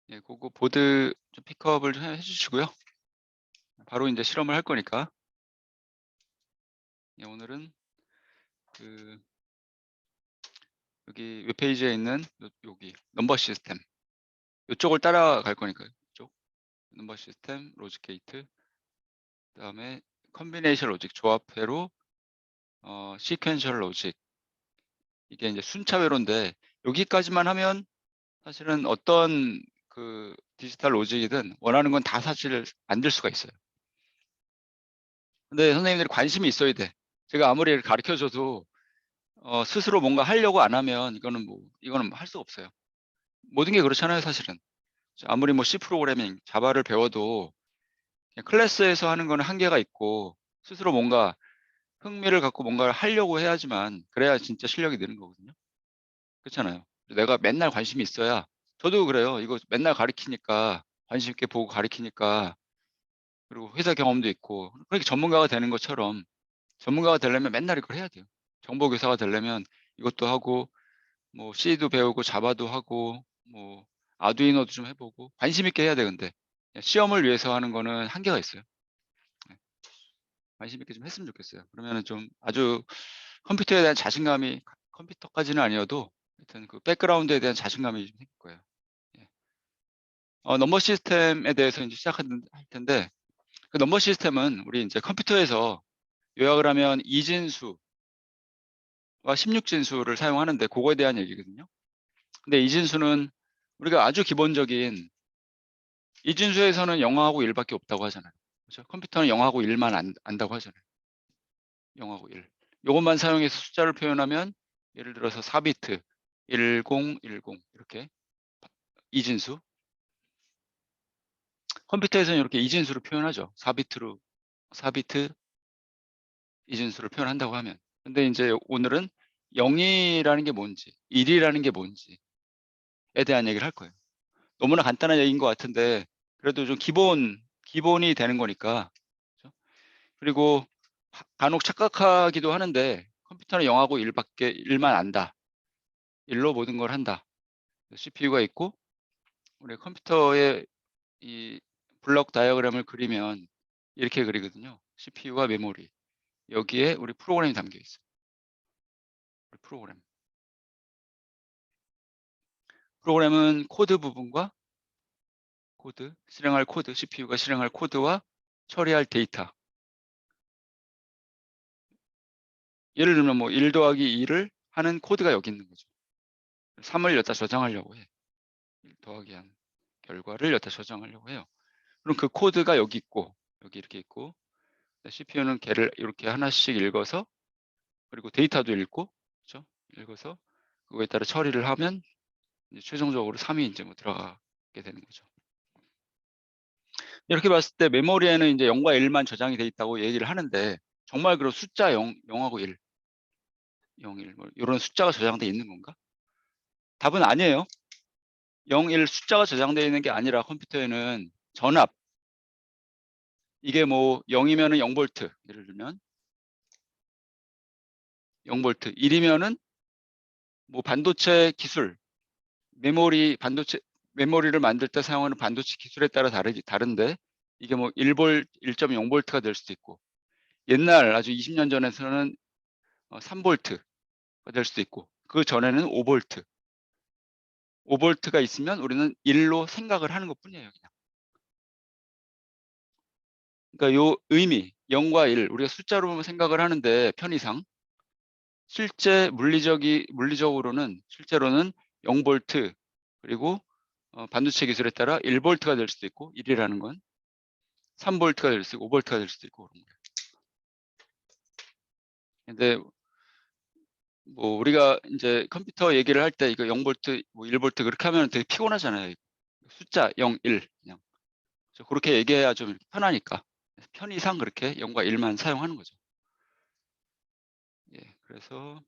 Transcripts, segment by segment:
예, 그거 보드 좀 픽업을 좀 해 주시고요. 바로 인제 실험을 할 거니까. 예, 오늘은 그 여기 웹페이지에 있는 여기 넘버 시스템 요쪽을 따라갈 거니까요. 요쪽 넘버 시스템, 로직 게이트, 그다음에 컨비네이션 로직 조합회로 시퀀셜 로직, 이게 인제 순차 회로인데 여기까지만 하면 사실은 어떤 그 디지털 로직이든 원하는 건 다 사실 만들 수가 있어요. 근데 선생님들이 관심이 있어야 돼. 제가 아무리 가르쳐 줘도 스스로 뭔가 하려고 안 하면 이거는 뭐 할 수가 없어요. 모든 게 그렇잖아요, 사실은. 아무리 뭐 C 프로그래밍, 자바를 배워도 그냥 클래스에서 하는 거는 한계가 있고 스스로 뭔가 흥미를 갖고 뭔가를 하려고 해야지만 그래야 진짜 실력이 느는 거거든요. 그렇잖아요. 내가 맨날 관심이 있어야, 저도 그래요. 이거 맨날 가르치니까 관심 있게 보고 가르치니까, 그리고 회사 경험도 있고 그렇게 전문가가 되는 것처럼 전문가가 되려면 맨날 이걸 해야 돼요. 정보교사가 되려면 이것도 하고 뭐 C도 배우고 자바도 하고 뭐 아두이노도 좀 해 보고 관심 있게 해야 돼. 근데 시험을 위해서 하는 거는 한계가 있어요. 네. 관심 있게 좀 했으면 좋겠어요. 그러면은 좀 아주 컴퓨터에 대한 자신감이, 컴퓨터까지는 아니어도 하여튼 그 백그라운드에 대한 자신감이 좀 생길 거예요. 예. 넘버 시스템에 대해서 인제 할 텐데, 그 넘버 시스템은 우리 인제 컴퓨터에서 요약을 하면 이진수와 16진수를 사용하는데 고거에 대한 얘기거든요. 근데 이진수는 우리가 아주 기본적인, 이진수에서는 0하고 1 밖에 없다고 하잖아요. 그죠? 컴퓨터는 0하고 1만 안다고 하잖아요. 0하고 1. 요것만 사용해서 숫자를 표현하면 예를 들어서 4비트 1010 이렇게 이진수. 컴퓨터에서는 이렇게 이진수로 표현하죠. 4비트 이진수를 표현한다고 하면. 근데 인제 오늘은 0이라는 게 뭔지, 1이라는 게 뭔지에 대한 얘기를 할 거예요. 너무나 간단한 얘기인 것 같은데 그래도 좀 기본이 되는 거니까. 그죠? 그리고 간혹 착각하기도 하는데 컴퓨터는 0하고 1만 안다. 1로 모든 걸 한다. CPU가 있고 우리 컴퓨터에 이 블록 다이어그램을 그리면 이렇게 그리거든요. CPU와 메모리. 여기에 우리 프로그램이 담겨 있어요. 우리 프로그램. 프로그램은 코드 부분과 실행할 코드, CPU가 실행할 코드와 처리할 데이터. 예를 들면 뭐1 더하기 2를 하는 코드가 여기 있는 거죠. 3을 여기다 저장하려고 해. 1 더하기 한 결과를 여기다 저장하려고 해요. 그럼 그 코드가 여기 있고 여기 이렇게 있고, CPU는 걔를 이렇게 하나씩 읽어서, 그리고 데이터도 읽고, 그렇죠? 읽어서 그거에 따라 처리를 하면 이제 최종적으로 3이 이제 뭐 들어가게 되는 거죠. 이렇게 봤을 때 메모리에는 이제 0과 1만 저장이 돼 있다고 얘기를 하는데, 정말 그런 숫자 0하고 1, 0, 1 뭐 요런 숫자가 저장돼 있는 건가? 답은 아니에요. 0, 1 숫자가 저장되어 있는 게 아니라 컴퓨터에는 전압, 이게 뭐 0이면은 0볼트, 예를 들면 0볼트, 1이면은 뭐 반도체 기술, 메모리를 만들 때 사용하는 반도체 기술에 따라 다른데, 이게 뭐 1.0볼트가 될 수도 있고, 옛날 아주 20년 전에서는 3볼트가 될 수도 있고, 그 전에는 5볼트. 5볼트가 있으면 우리는 1로 생각을 하는 것뿐이에요, 그냥. 그러니까 요 의미, 0과 1, 우리가 숫자로 생각을 하는데 편의상, 물리적으로는 실제로는 0볼트, 그리고 반도체 기술에 따라 1볼트가 될 수도 있고, 1이라는 건 3볼트가 될 수도 있고 5볼트가 될 수도 있고 그런 거예요. 근데 뭐 우리가 인제 컴퓨터 얘기를 할 때 이거 0볼트 뭐 1볼트 그렇게 하면 되게 피곤하잖아요. 숫자 0, 1 그냥. 그래서 그렇게 얘기해야 좀 이렇게 편하니까. 편의상 그렇게 0과 1만 사용하는 거죠. 예. 그래서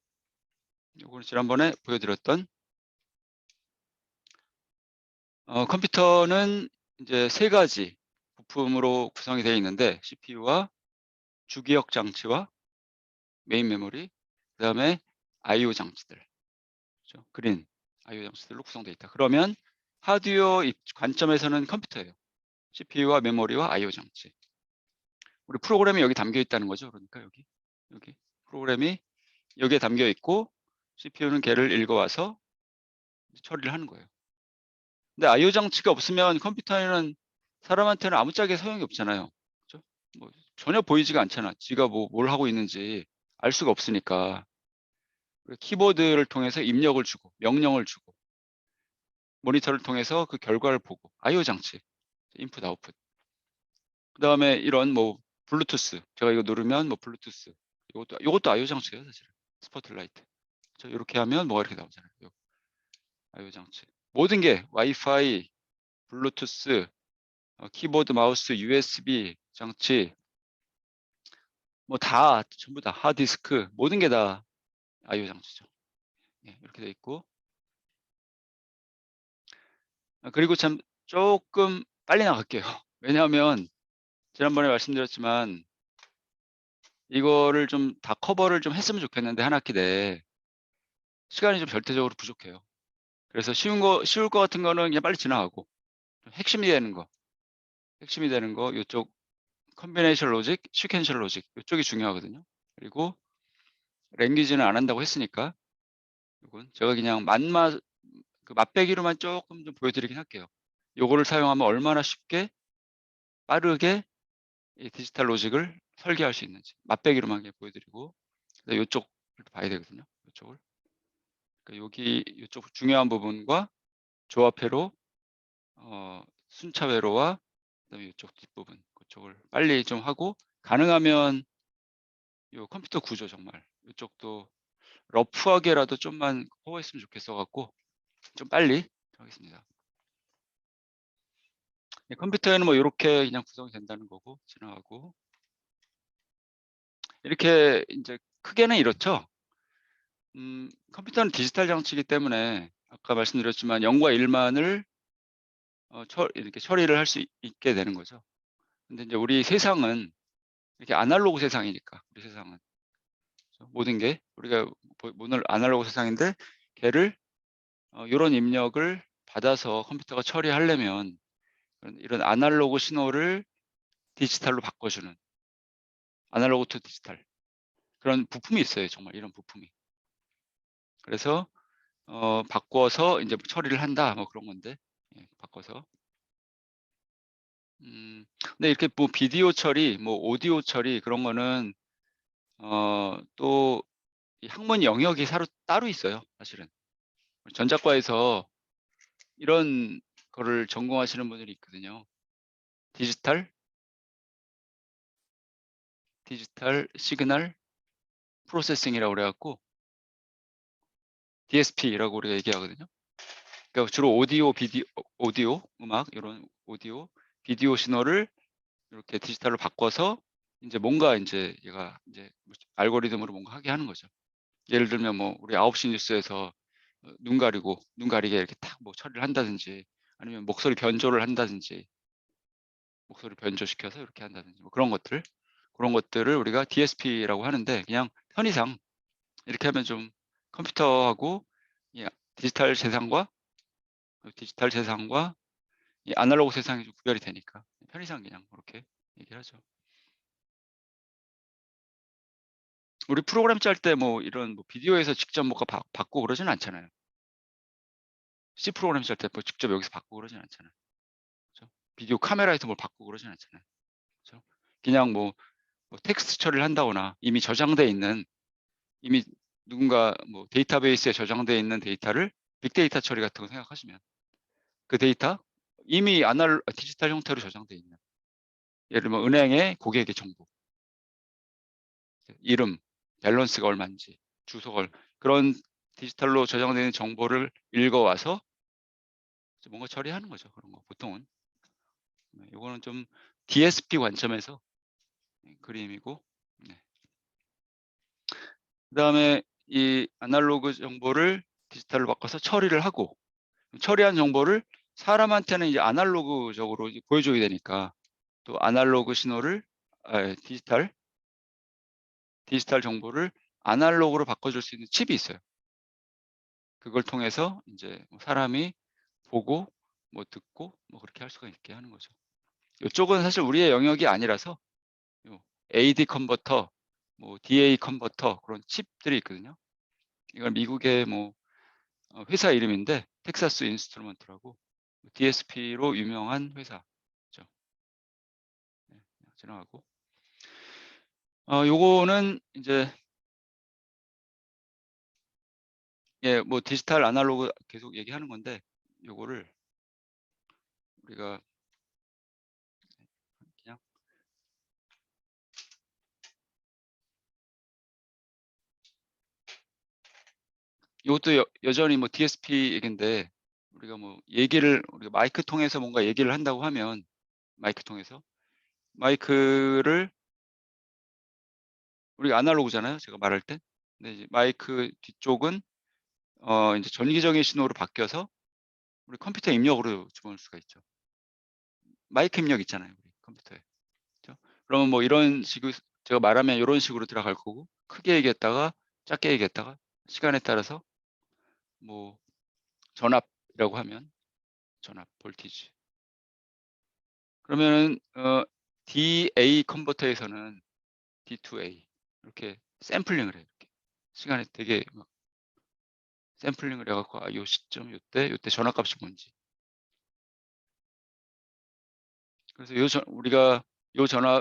요거는 지난번에 보여드렸던, 컴퓨터는 이제 3가지 부품으로 구성이 되어 있는데, CPU와 주기억 장치와 메인 메모리, 그다음에 IO 장치들. 그죠? 그린 IO 장치들로 구성되어 있다. 그러면 하드웨어 관점에서는 컴퓨터예요. CPU와 메모리와 IO 장치. 우리 프로그램이 여기 담겨 있다는 거죠. 그러니까 여기 프로그램이 여기에 담겨 있고 CPU는 걔를 읽어와서 처리를 하는 거예요. 근데 IO 장치가 없으면 컴퓨터에는 사람한테는 아무짝에 소용이 없잖아요. 그죠? 뭐 전혀 보이지가 않잖아. 지가 뭘 하고 있는지 알 수가 없으니까. 키보드를 통해서 입력을 주고 명령을 주고 모니터를 통해서 그 결과를 보고 IO 장치, 인풋 아웃풋. 그다음에 이런 뭐 블루투스, 제가 이거 누르면 뭐 블루투스, 이것도 IO 장치예요, 사실은. 스포트라이트. 이렇게 하면 뭐가 이렇게 나오잖아요. IO 장치. 모든 게 와이파이, 블루투스, 키보드, 마우스, USB 장치, 뭐 다 전부 다 하드디스크, 모든 게 다 IO 장치죠. 예, 이렇게 돼 있고. 그리고 참 조금 빨리 나갈게요. 왜냐하면 지난번에 말씀드렸지만 이거를 좀 다 커버를 좀 했으면 좋겠는데 한 학기 내에 시간이 좀 절대적으로 부족해요. 그래서 쉬울 거 같은 거는 그냥 빨리 지나가고 핵심이 되는 거 이쪽 컨비네이션 로직, 시퀀셜 로직 이쪽이 중요하거든요. 그리고 랭귀지는 안 한다고 했으니까 이건 제가 그냥 맛배기로만 조금 좀 보여드리긴 할게요. 요거를 사용하면 얼마나 쉽게 빠르게 이 디지털 로직을 설계할 수 있는지 맛배기로만 그냥 보여드리고 이쪽을 봐야 되거든요. 이쪽을. 그러니까 여기 이쪽 중요한 부분과 조합회로, 순차회로와 그다음에 이쪽 뒷부분 그쪽을 빨리 좀 하고 가능하면 요 컴퓨터 구조 정말 이쪽도 러프하게라도 좀만 커버했으면 좋겠어 갖고 좀 빨리 하겠습니다. 컴퓨터에는 뭐 이렇게 그냥 구성이 된다는 거고 지나가고 이렇게 이제 크게는 이렇죠. 컴퓨터는 디지털 장치이기 때문에 아까 말씀드렸지만 0과 1만을 이렇게 처리를 할 수 있게 되는 거죠. 근데 이제 우리 세상은 이렇게 아날로그 세상이니까 우리 세상은 모든 게 우리가 오늘 아날로그 세상인데 걔를 요런 입력을 받아서 컴퓨터가 처리하려면 이런 아날로그 신호를 디지털로 바꿔주는 아날로그 투 디지털 그런 부품이 있어요. 정말 이런 부품이. 그래서 바꿔서 이제 처리를 한다 뭐 그런 건데 예, 바꿔서 근데 이렇게 뭐 비디오 처리, 뭐 오디오 처리 그런 거는 또 이 학문 영역이 따로 있어요. 사실은 전자과에서 이런 거를 전공하시는 분들이 있거든요. 디지털 시그널 프로세싱이라고 그래갖고 DSP라고 우리가 얘기하거든요. 그러니까 주로 오디오, 음악 이런 오디오, 비디오 신호를 이렇게 디지털로 바꿔서 이제 뭔가 이제 얘가 이제 알고리즘으로 뭔가 하게 하는 거죠. 예를 들면 뭐 우리 9시 뉴스에서 눈 가리게 이렇게 탁 뭐 처리를 한다든지 아니면 목소리 변조를 한다든지 목소리 변조시켜서 이렇게 한다든지 뭐 그런 것들을 우리가 DSP라고 하는데 그냥 편의상 이렇게 하면 좀 컴퓨터하고 이 디지털 세상과 이 아날로그 세상이 좀 구별이 되니까 편의상 그냥 그렇게 얘기를 하죠. 우리 프로그램 짤 때 뭐 이런 뭐 비디오에서 직접 뭐가 받고 그러진 않잖아요. C 프로그램 짤 때 뭐 직접 여기서 받고 그러진 않잖아요. 그죠? 비디오 카메라에서 뭘 받고 그러진 않잖아요. 그죠? 그냥 뭐 텍스트 처리를 한다거나 이미 누군가 뭐 데이터베이스에 저장되어 있는 데이터를 빅데이터 처리 같은 거 생각하시면 그 데이터 이미 디지털 형태로 저장되어 있는 예를 들면 은행의 고객의 정보, 이름, 밸런스가 얼마인지, 주소가 그런 디지털로 저장되는 정보를 읽어와서 뭔가 처리하는 거죠. 그런 거 보통은. 이거는 좀 DSP 관점에서 그림이고 네. 그다음에 이 아날로그 정보를 디지털로 바꿔서 처리를 하고 처리한 정보를 사람한테는 이제 아날로그적으로 이제 보여줘야 되니까 또 아날로그 신호를 디지털 정보를 아날로그로 바꿔줄 수 있는 칩이 있어요. 그걸 통해서 이제 사람이 보고 뭐 듣고 뭐 그렇게 할 수가 있게 하는 거죠. 이쪽은 사실 우리의 영역이 아니라서 요 AD 컨버터, 뭐 DA 컨버터 그런 칩들이 있거든요. 이건 미국의 뭐 회사 이름인데 텍사스 인스트루먼트라고 DSP로 유명한 회사죠. 네, 지나가고 요거는 이제 뭐 디지털 아날로그 계속 얘기하는 건데 요거를 우리가 그냥 이것도 여전히 뭐 DSP 얘긴데 우리가 뭐 우리가 마이크 통해서 뭔가 얘기를 한다고 하면 마이크 통해서 마이크를 우리가 아날로그잖아요. 제가 말할 때. 근데 이제 마이크 뒤쪽은 이제 전기적인 신호로 바뀌어서 우리 컴퓨터 입력으로 집어넣을 수가 있죠. 마이크 입력 있잖아요. 우리 컴퓨터에. 그죠? 그러면 뭐 이런 식으로 제가 말하면 이런 식으로 들어갈 거고 크게 얘기했다가 작게 얘기했다가 시간에 따라서 뭐 전압이라고 하면 전압 볼티지. 그러면 DA 컨버터에서는 D2A 이렇게 샘플링을 해요. 이렇게. 시간에 되게 막 샘플링을 해갖고 요 시점 요때 전압값이 뭔지. 그래서 우리가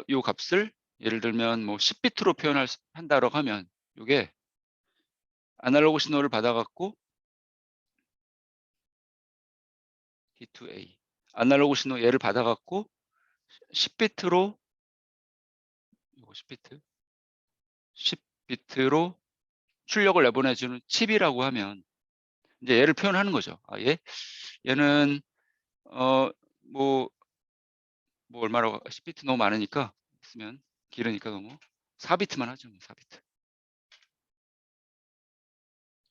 요 값을 예를 들면 뭐 10비트로 한다라고 하면 요게 아날로그 신호를 받아갖고 D2A 아날로그 신호 얘를 받아갖고 10비트로 요거 10비트로 출력을 내보내주는 칩이라고 하면 이제 얘를 표현하는 거죠. 얘는 뭐 얼마라고 10비트 너무 많으니까 있으면 길으니까 너무 4비트만 하죠. 4비트.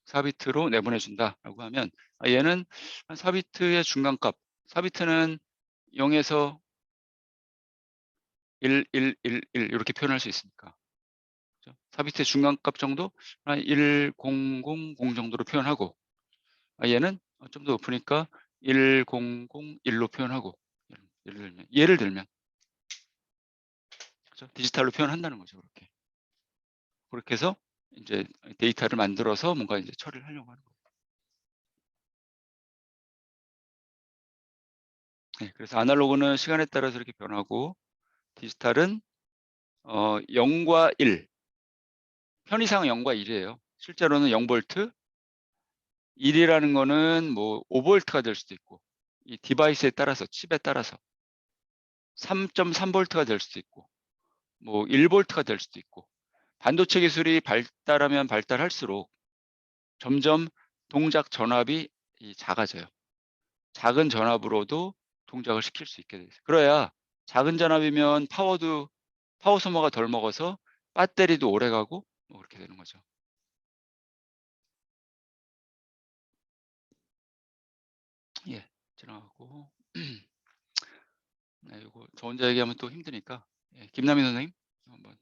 4비트로 내보내준다라고 하면 얘는 한 4비트의 중간값 4비트는 0에서 1, 1, 1, 1 이렇게 표현할 수 있으니까 4비트의 중간값 정도 한 1, 0, 0, 0 정도로 표현하고 얘는 좀 더 높으니까 1, 0, 0, 1로 표현하고 예를 들면 그렇죠? 디지털로 표현한다는 거죠. 그렇게 해서 이제 데이터를 만들어서 뭔가 이제 처리를 하려고 하는 거예요. 네, 그래서 아날로그는 시간에 따라서 이렇게 변하고 디지털은 0과 1 편의상 0과 1이에요. 실제로는 0볼트 1이라는 거는 뭐 5볼트가 될 수도 있고 이 디바이스에 따라서 칩에 따라서 3.3볼트가 될 수도 있고 뭐 1볼트가 될 수도 있고 반도체 기술이 발달하면 발달할수록 점점 동작 전압이 작아져요. 작은 전압으로도 동작을 시킬 수 있게 돼요. 그래야 작은 전압이면 파워 소모가 덜 먹어서 배터리도 오래 가고 뭐 그렇게 되는 거죠. 예, 지나가고 네, 이거 저 혼자 얘기하면 또 힘드니까 김남희 선생님 한번.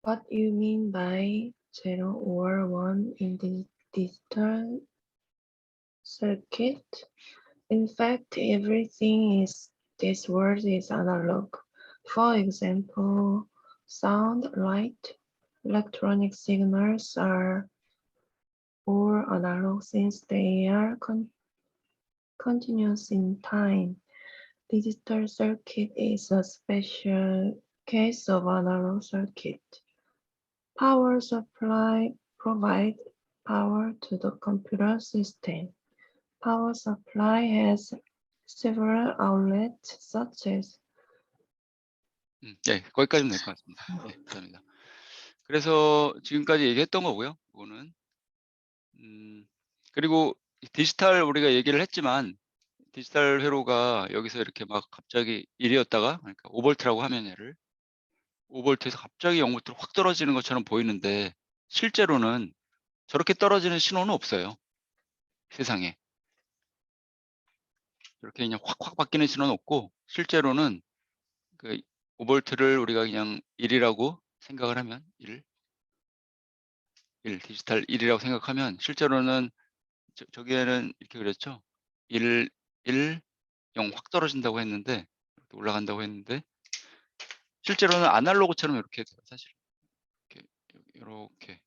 What you mean by 0 or 1 in the digital circuit? In fact, everything is this world is analog. For example, sound, light, electronic signals are all analog since they are continuous in time. Digital circuit is a special case of analog circuit. Power supply provide power to the computer system. Power supply has several outlets such as 네, 거기까지는 될 것 같습니다. 네, 감사합니다. 그래서 지금까지 얘기했던 거고요. 이거는 그리고 디지털 우리가 얘기를 했지만 디지털 회로가 여기서 이렇게 막 갑자기 1이었다가 그러니까 5볼트라고 하면 얘를 5볼트에서 갑자기 0볼트로 확 떨어지는 것처럼 보이는데 실제로는 저렇게 떨어지는 신호는 없어요. 세상에. 이렇게 그냥 확확 바뀌는 신호는 없고 실제로는 그 5V를 우리가 그냥 1이라고 생각을 하면 1 디지털 1이라고 생각하면 실제로는 저기에는 이렇게 그랬죠. 1 0 확 떨어진다고 했는데 이렇게 올라간다고 했는데 실제로는 아날로그처럼 이렇게 돼요 사실. 이렇게 요렇게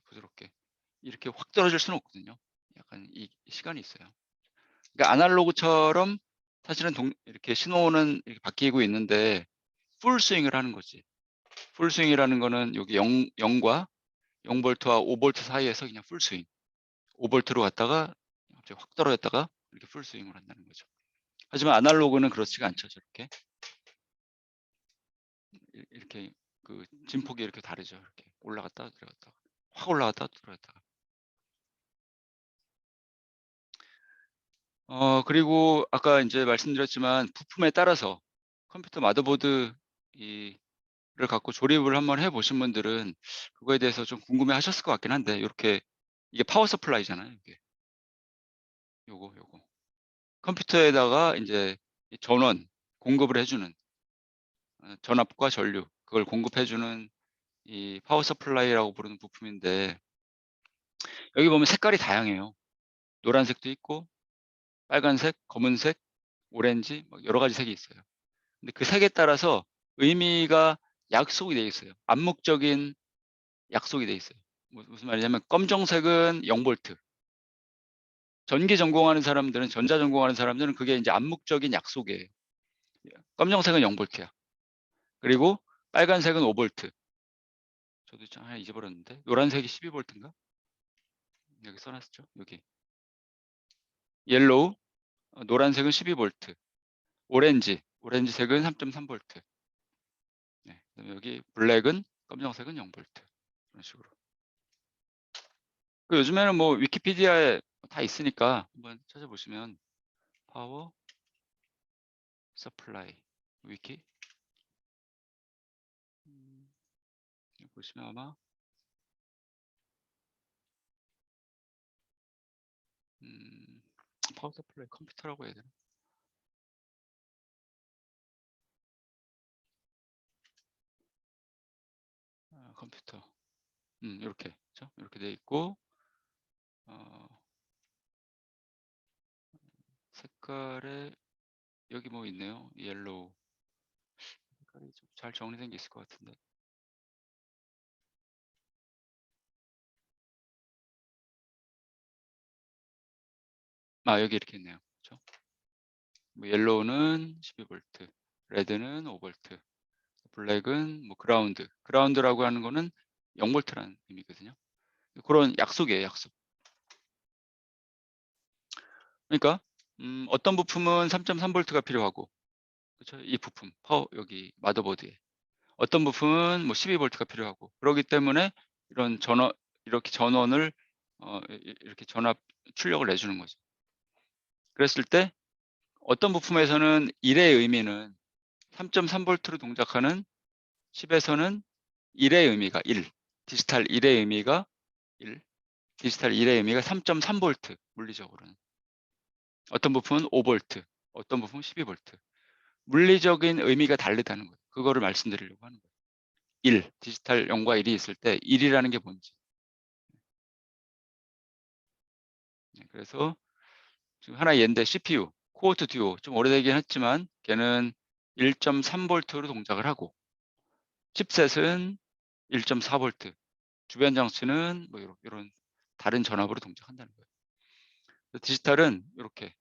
부드럽게 이렇게 확 떨어질 수는 없거든요. 약간 이 시간이 있어요. 그러니까 아날로그처럼 사실은 이렇게 신호는 이렇게 바뀌고 있는데 풀 스윙을 하는 거지. 풀 스윙이라는 거는 여기 0과 0V와 5V 사이에서 그냥 풀 스윙. 5V로 갔다가 갑자기 확 떨어졌다가 이렇게 풀 스윙을 한다는 거죠. 하지만 아날로그는 그렇지가 않죠. 저렇게 이렇게 그 진폭이 이렇게 다르죠. 이렇게 올라갔다가 들어갔다가 확 올라갔다가 들어갔다가. 그리고 아까 이제 말씀드렸지만 부품에 따라서 컴퓨터 마더보드 를 갖고 조립을 한번 해 보신 분들은 그거에 대해서 좀 궁금해 하셨을 것 같긴 한데 요렇게 이게 파워 서플라이잖아요. 이게 요거. 컴퓨터에다가 인제 이 전원 공급을 해 주는 전압과 전류 그걸 공급해 주는 이 파워 서플라이라고 부르는 부품인데 여기 보면 색깔이 다양해요. 노란색도 있고 빨간색, 검은색, 오렌지 뭐 여러 가지 색이 있어요. 근데 그 색에 따라서 의미가 약속이 되어 있어요. 암묵적인 약속이 돼 있어요. 무슨 말이냐면 검정색은 0V. 전기 전공하는 사람들은 전자 전공하는 사람들은 그게 인제 암묵적인 약속이에요. 검정색은 0V야. 그리고 빨간색은 5V. 저도 참 하나 잊어버렸는데 노란색이 12V인가? 여기 써 놨죠. 여기. 옐로우 노란색은 12V. 오렌지색은 3.3V. 네. 그다음에 여기 블랙은 검정색은 0V. 그런 식으로. 그 요즘에는 뭐 위키피디아에 다 있으니까 한번 찾아보시면 파워 서플라이 위키 여기 보시면 아마 파워 서플라이 컴퓨터라고 해야 되나? 컴퓨터. 요렇게 그죠? 요렇게 돼 있고 어 색깔에 여기 뭐 있네요. 옐로우. 색깔이 좀 잘 정리된 게 있을 것 같은데. 여기 이렇게 있네요. 그죠? 뭐 옐로우는 12V, 레드는 5V, 블랙은 뭐 그라운드. 그라운드라고 하는 거는 0V라는 의미거든요. 그런 약속이에요, 약속. 그러니까 어떤 부품은 3.3V가 필요하고 그쵸? 이 부품 여기 마더보드에. 어떤 부품은 뭐 12V가 필요하고 그러기 때문에 이런 이렇게 전원을 이렇게 전압 출력을 내주는 거죠. 그랬을 때 어떤 부품에서는 1의 의미는 3.3V로 동작하는 칩에서는 1의 의미가 1, 디지털 1의 의미가 1, 디지털 1의 의미가 3.3V 물리적으로는. 어떤 부품은 5V, 어떤 부품은 12V. 물리적인 의미가 다르다는 거예요. 그거를 말씀드리려고 하는 거예요. 1, 디지털 0과 1이 있을 때 1이라는 게 뭔지. 네, 그래서 지금 하나 얘인데 CPU, 코어트 듀오 좀 오래되긴 했지만 걔는 1.3V로 동작을 하고 칩셋은 1.4V, 주변 장치는 뭐 이런 다른 전압으로 동작한다는 거예요. 디지털은 이렇게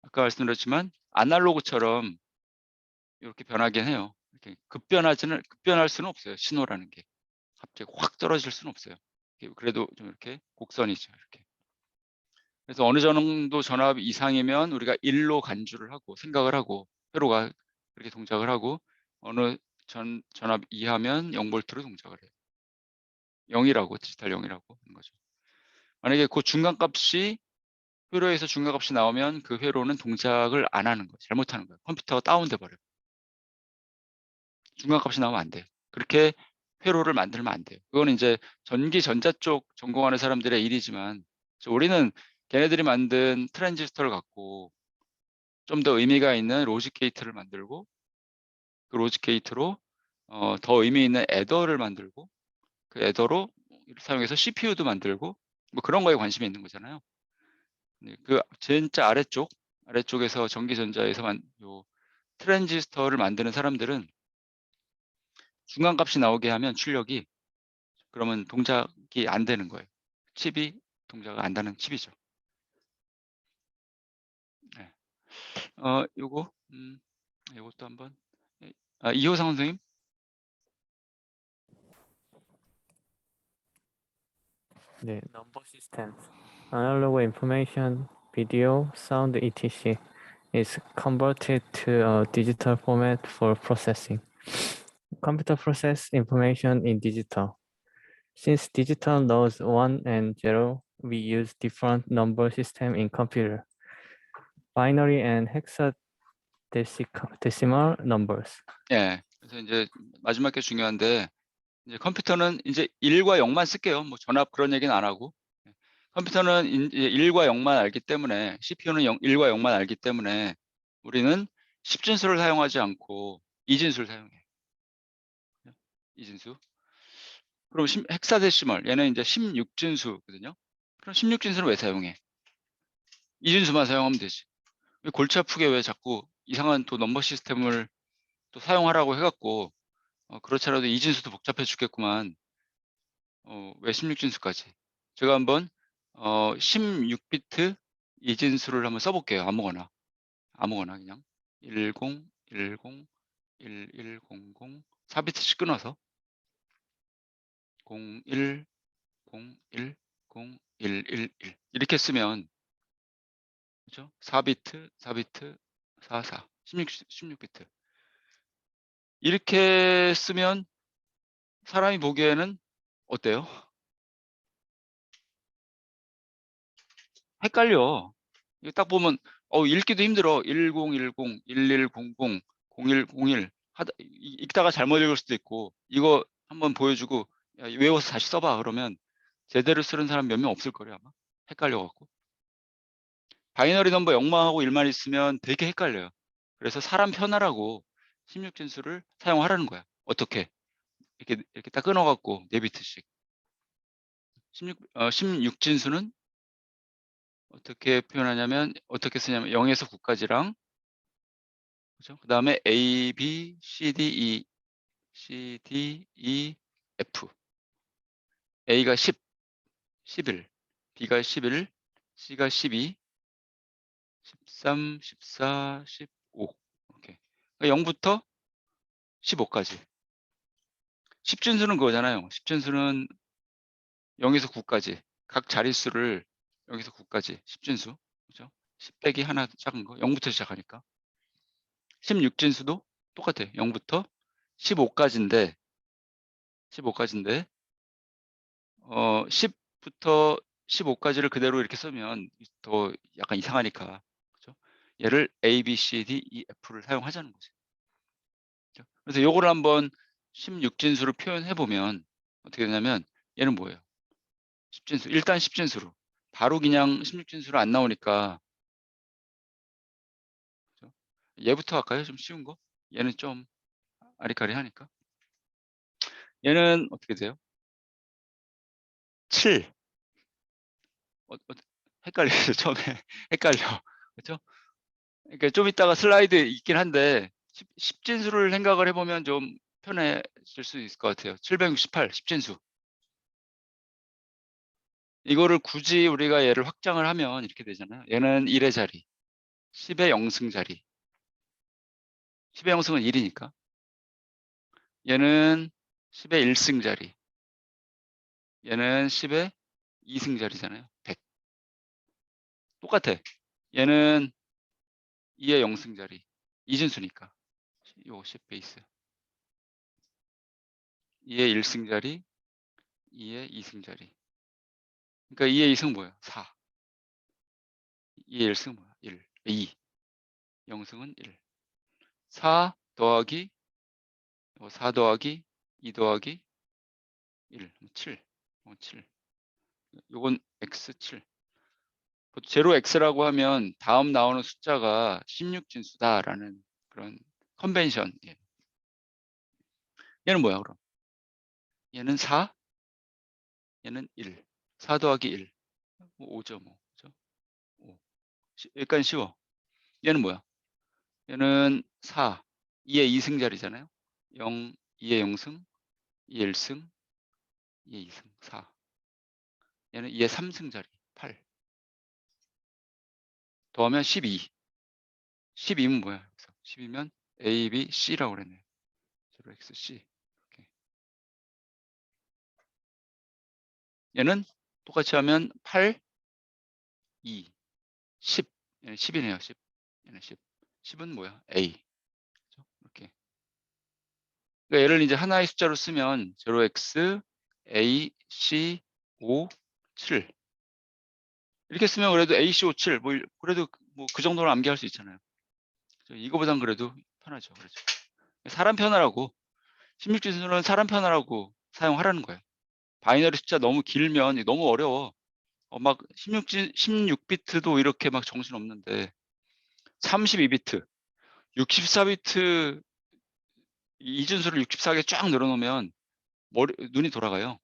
아까 말씀드렸지만 아날로그처럼 이렇게 변하긴 해요. 이렇게 급변할 수는 없어요. 신호라는 게 갑자기 확 떨어질 수는 없어요. 그래도 좀 이렇게 곡선이죠. 이렇게. 그래서 어느 정도 전압 이상이면 우리가 1로 간주를 하고 생각을 하고 회로가 그렇게 동작을 하고 어느 전압 이하면 0V로 동작을 해요. 0이라고 디지털 0이라고 하는 거죠. 만약에 그 중간값이 회로에서 중간값이 나오면 그 회로는 동작을 안 하는 거예요. 잘못하는 거예요. 컴퓨터가 다운돼 버려요. 중간값이 나오면 안 돼요. 그렇게 회로를 만들면 안 돼요. 그거는 이제 전기 전자 쪽 전공하는 사람들의 일이지만 우리는 걔네들이 만든 트랜지스터를 갖고 좀 더 의미가 있는 로직 게이트를 만들고 그 로직 게이트로 더 의미 있는 애더를 만들고 그 애더로 사용해서 CPU도 만들고 뭐 그런 거에 관심이 있는 거잖아요. 네, 그 진짜 아래쪽에서 전기전자에서만 요 트랜지스터를 만드는 사람들은 중간값이 나오게 하면 출력이 그러면 동작이 안 되는 거예요. 칩이 동작을 안 되는 칩이죠. 네. 요거 요것도 한번 이호상 선생님. 네, number systems, analog information, video, sound, etc. is converted to a digital format for processing. Computer process information in digital. Since digital knows 1 and 0, we use different number system in computer. Binary and hexadecimal numbers. 예. 그래서 이제 마지막 게 중요한데 이제 컴퓨터는 이제 1과 0만 쓸게요. 뭐 전압 그런 얘기는 안 하고. 컴퓨터는 이제 1과 0만 알기 때문에 CPU는 1과 0만 알기 때문에 우리는 10진수를 사용하지 않고 2진수를 사용해요. 2진수. 그럼 헥사데시멀 얘는 이제 16진수거든요. 그럼 16진수는 왜 사용해? 2진수만 사용하면 되지. 골치 아프게 왜 자꾸 이상한 또 넘버 시스템을 또 사용하라고 해갖고 그렇지 않아도 2진수도 복잡해 죽겠구만. 왜 16진수까지? 제가 한번 16비트 2진수를 한번 써볼게요. 아무거나 그냥 10, 10, 1100 4비트씩 끊어서 01, 01, 0111 이렇게 쓰면 그죠? 4비트, 4비트, 44, 16비트 이렇게 쓰면 사람이 보기에는 어때요? 헷갈려. 이거 딱 보면 읽기도 힘들어. 1010, 1100, 0101 읽다가 잘못 읽을 수도 있고 이거 한번 보여주고 야, 외워서 다시 써봐 그러면 제대로 쓰는 사람 몇 명 없을 거예요 아마. 헷갈려갖고. 바이너리 넘버 0만하고 1만 있으면 되게 헷갈려요. 그래서 사람 편하라고 16진수를 사용하라는 거야. 어떻게? 이렇게 딱 끊어갖고 4비트씩. 16진수는 어떻게 표현하냐면 어떻게 쓰냐면 0에서 9까지랑 그죠? 그 다음에 A, B, C, D, E, F. A가 10, 11, B가 11, C가 12, 13, 14, 15. 오케이. 0부터 15까지. 10진수는 그거잖아요. 10진수는 0에서 9까지. 각 자릿수를 0에서 9까지. 10진수. 그죠? 10 빼기 하나 작은 거. 0부터 시작하니까. 16진수도 똑같아요. 0부터 15까지인데 10부터 15까지를 그대로 이렇게 쓰면 더 약간 이상하니까 그죠? 얘를 A, B, C, D, E, F를 사용하자는 거죠. 그죠? 그래서 요거를 한번 16진수로 표현해 보면 어떻게 되냐면 얘는 뭐예요? 10진수. 일단 10진수로. 바로 그냥 16진수로 안 나오니까 그죠? 얘부터 할까요? 좀 쉬운 거? 얘는 좀 아리까리하니까. 얘는 어떻게 돼요? 7. 헷갈리죠. 처음에 헷갈려. 그렇죠? 그러니까 좀 이따가 슬라이드 있긴 한데 10진수를 생각을 해보면 좀 편해질 수 있을 것 같아요. 768 10진수. 이거를 굳이 우리가 얘를 확장을 하면 이렇게 되잖아요. 얘는 1의 자리, 10의 영승 자리. 10의 영승은 1이니까. 얘는 10의 1승 자리. 얘는 10의 2승 자리잖아요. 100. 똑같아. 얘는 2의 영승 자리. 2진수니까. 요 10 베이스. 2의 1승 자리, 2의 2승 자리. 그러니까 2의 2승 뭐예요? 4. 2의 1승 뭐야? 1. 2. 0승은 1. 4 더하기 4 더하기 2 더하기 1. 7. 7. 요건 x7. 제로 x라고 하면 다음 나오는 숫자가 16진수다라는 그런 컨벤션. 예. 얘는 뭐야 그럼? 얘는 4, 얘는 1. 4 더하기 1. 5죠 뭐. 그죠? 5. 여기까지 쉬워. 얘는 뭐야? 얘는 4. 2의 2승자리잖아요. 0, 2의 0승, 2의 1승, 2의 2승, 4. 얘는 2의 3승자리, 8. 더하면 12. 12면 뭐야? 12면 A, B, C라고 그랬네요. 0x, C. 이렇게. 얘는 똑같이 하면 8, 2, 10. 얘는 10이네요. 10. 얘는 10. 10은 뭐야? A. 그죠? 이렇게. 그러니까 얘를 이제 하나의 숫자로 쓰면 0x, A, C, 5, 7. 이렇게 쓰면 그래도 A, C, 5, 7. 뭐 그래도 뭐 그 정도는 암기할 수 있잖아요. 이거보단 그래도 편하죠. 그렇죠. 사람 편하라고 16진수는 사람 편하라고 사용하라는 거예요. 바이너리 숫자 너무 길면 너무 어려워. 막 16비트도 이렇게 막 정신 없는데 32비트, 64비트 이진수를 64개 쫙 늘어놓으면 눈이 돌아가요.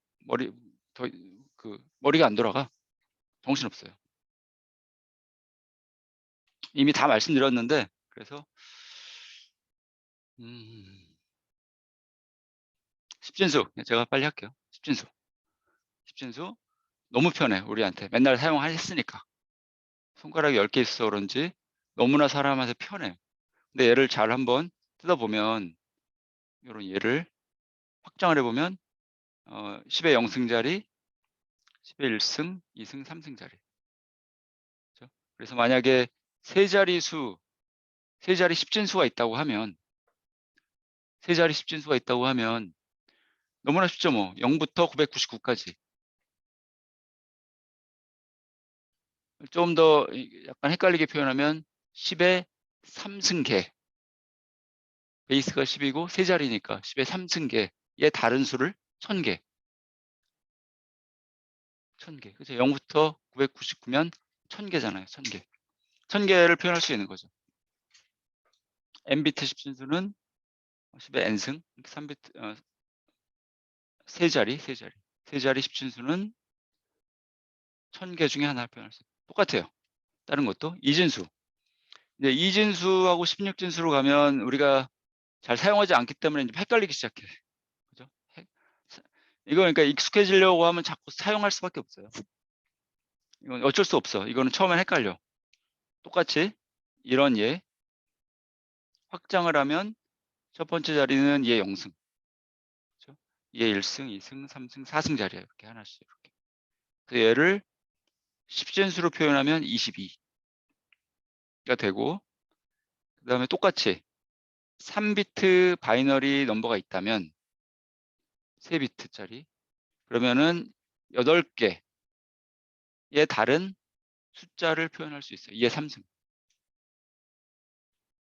머리가 안 돌아가. 정신 없어요. 이미 다 말씀드렸는데 그래서 10진수 제가 빨리 할게요. 10진수 너무 편해 우리한테 맨날 사용했으니까. 손가락이 10개 있어서 그런지 너무나 사람한테 편해요. 근데 얘를 잘 한번 뜯어보면 이런 얘를 확장을 해보면 10의 0승자리, 10의 1승, 2승, 3승자리. 그렇죠? 그래서 만약에 세 자리 10진수가 있다고 하면 너무나 쉽죠 뭐. 0부터 999까지. 좀 더 약간 헷갈리게 표현하면 10의 3승계. 베이스가 10이고 세 자리니까 10의 3승계의 다른 수를 1000개. 1000개. 그죠? 0부터 999면 1000개잖아요. 1000개. 1000개를 표현할 수 있는 거죠. n비트 10진수는 10의 n승, 3비트, 세 자리 10진수는 1000개 중에 하나를 표현할 수 있어요. 똑같아요. 다른 것도 이진수. 이제 이진수하고 16진수로 가면 우리가 잘 사용하지 않기 때문에 이제 헷갈리기 시작해. 그죠? 이거 그러니까 익숙해지려고 하면 자꾸 사용할 수밖에 없어요. 이건 어쩔 수 없어. 이거는 처음엔 헷갈려. 똑같이 이런 예 확장을 하면 첫 번째 자리는 얘 0승. 그렇죠? 얘 1승, 2승, 3승, 4승 자리야. 이렇게 하나씩 이렇게. 그래서 얘를 10진수로 표현하면 22가 되고 그다음에 똑같이 3비트 바이너리 넘버가 있다면 3비트짜리 그러면은 8개의 다른 숫자를 표현할 수 있어요. 2의 3승.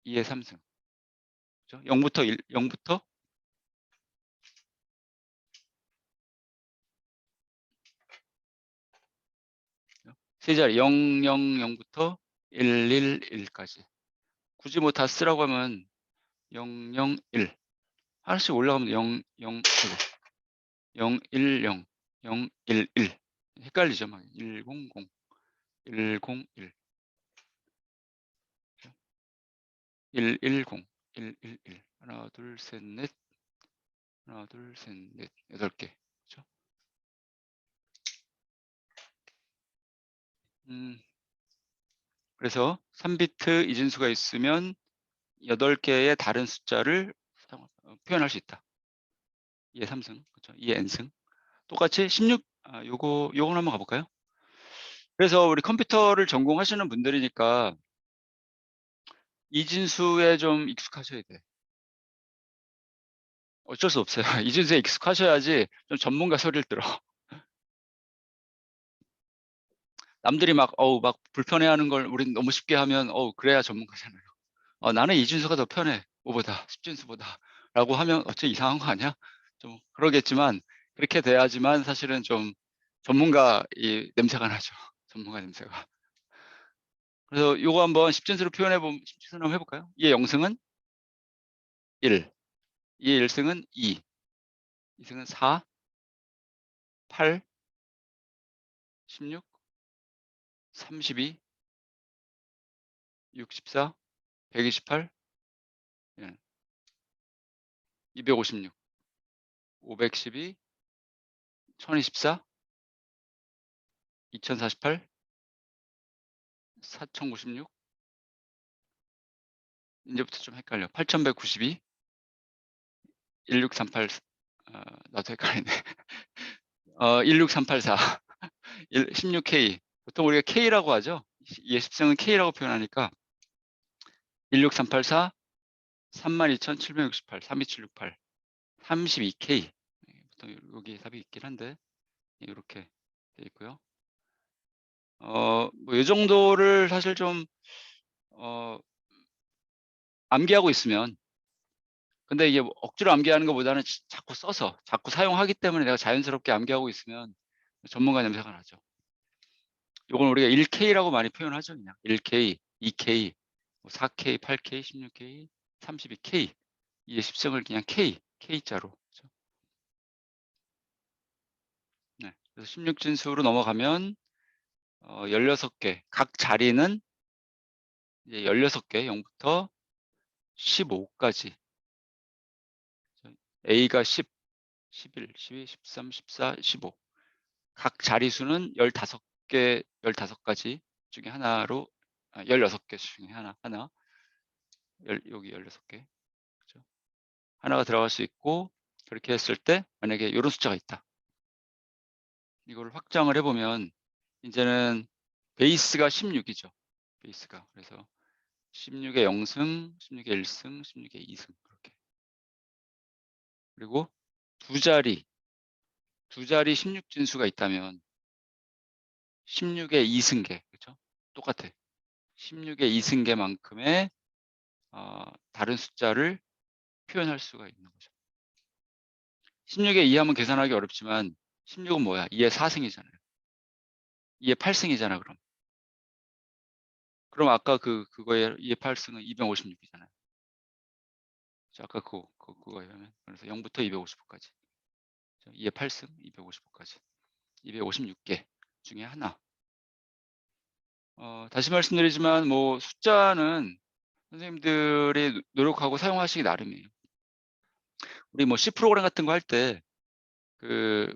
2의 3승. 그렇죠? 0부터 1, 0부터 세 자리 0, 0, 0부터 1, 1, 1까지. 굳이 뭐 다 쓰라고 하면 0, 0, 1. 하나씩 올라가면 0, 0, 0, 1, 0, 0, 1, 1. 헷갈리죠? 막 1, 0, 0, 1, 0, 1. 1, 1, 0, 1, 1, 1. 하나, 둘, 셋, 넷. 하나, 둘, 셋, 넷. 8개. 그렇죠? 그래서 3비트 이진수가 있으면 8개의 다른 숫자를 표현할 수 있다. 2의 3승, 그렇죠? 2의 n승. 똑같이 16, 요건 한번 가볼까요? 그래서 우리 컴퓨터를 전공하시는 분들이니까 이진수에 좀 익숙하셔야 돼. 어쩔 수 없어요. 이진수에 익숙하셔야지 좀 전문가 소리를 들어. 남들이 막 불편해하는 걸 우린 너무 쉽게 하면 그래야 전문가잖아요. 나는 이진수가 더 편해. 뭐보다 10진수보다 라고 하면 어째 이상한 거 아니야? 좀 그러겠지만 그렇게 돼야지만 사실은 좀 전문가 이 냄새가 나죠. 전문가 냄새가. 그래서 요거 한번 10진수로 표현해보면 10진수로 한번 해볼까요? 2의 0승은 1, 2의 1승은 2. 이승은 4, 8, 16, 32, 64, 128, 256, 512, 1024, 2048, 4096, 이제부터 좀 헷갈려. 8192, 16384, 나도 헷갈리네. 16384, 16K. 보통 우리가 K라고 하죠. 이 10승은 K라고 표현하니까 16384, 32,768, 32768, 32K. 보통 여기 답이 있긴 한데 이렇게 돼 있고요. 뭐 이 정도를 사실 좀 암기하고 있으면, 근데 이게 억지로 암기하는 것보다는 자꾸 써서 자꾸 사용하기 때문에 내가 자연스럽게 암기하고 있으면 전문가 냄새가 나죠. 이건 우리가 1K라고 많이 표현하죠. 그냥 1K, 2K, 4K, 8K, 16K, 32K. 이게 10승을 그냥 K자로. 그렇죠? 네. 그래서 16진수로 넘어가면 16개. 각 자리는 이제 16개, 0부터 15까지. A가 10, 11, 12, 13, 14, 15. 각 자리수는 15개, 15가지 중에 하나로, 16개 중에 하나. 여기 16개. 그렇죠? 하나가 들어갈 수 있고, 그렇게 했을 때 만약에 이런 숫자가 있다. 이걸 확장을 해보면 이제는 베이스가 16이죠. 베이스가. 그래서 16의 0승, 16의 1승, 16의 2승 그렇게. 그리고 두 자리 16진수가 있다면 16의 2승계. 그렇죠? 똑같아. 16의 2승계만큼의 다른 숫자를 표현할 수가 있는 거죠. 16의 2 하면 계산하기 어렵지만 16은 뭐야? 2의 4승이잖아요. 2의 8승이잖아, 그럼. 그럼 아까 그거에 2의 8승은 256이잖아요. 아까 그거에 하면. 그래서 0부터 255까지. 2의 8승, 255까지. 256개 중에 하나. 다시 말씀드리지만 뭐 숫자는 선생님들이 노력하고 사용하시기 나름이에요. 우리 뭐 C 프로그램 같은 거 할 때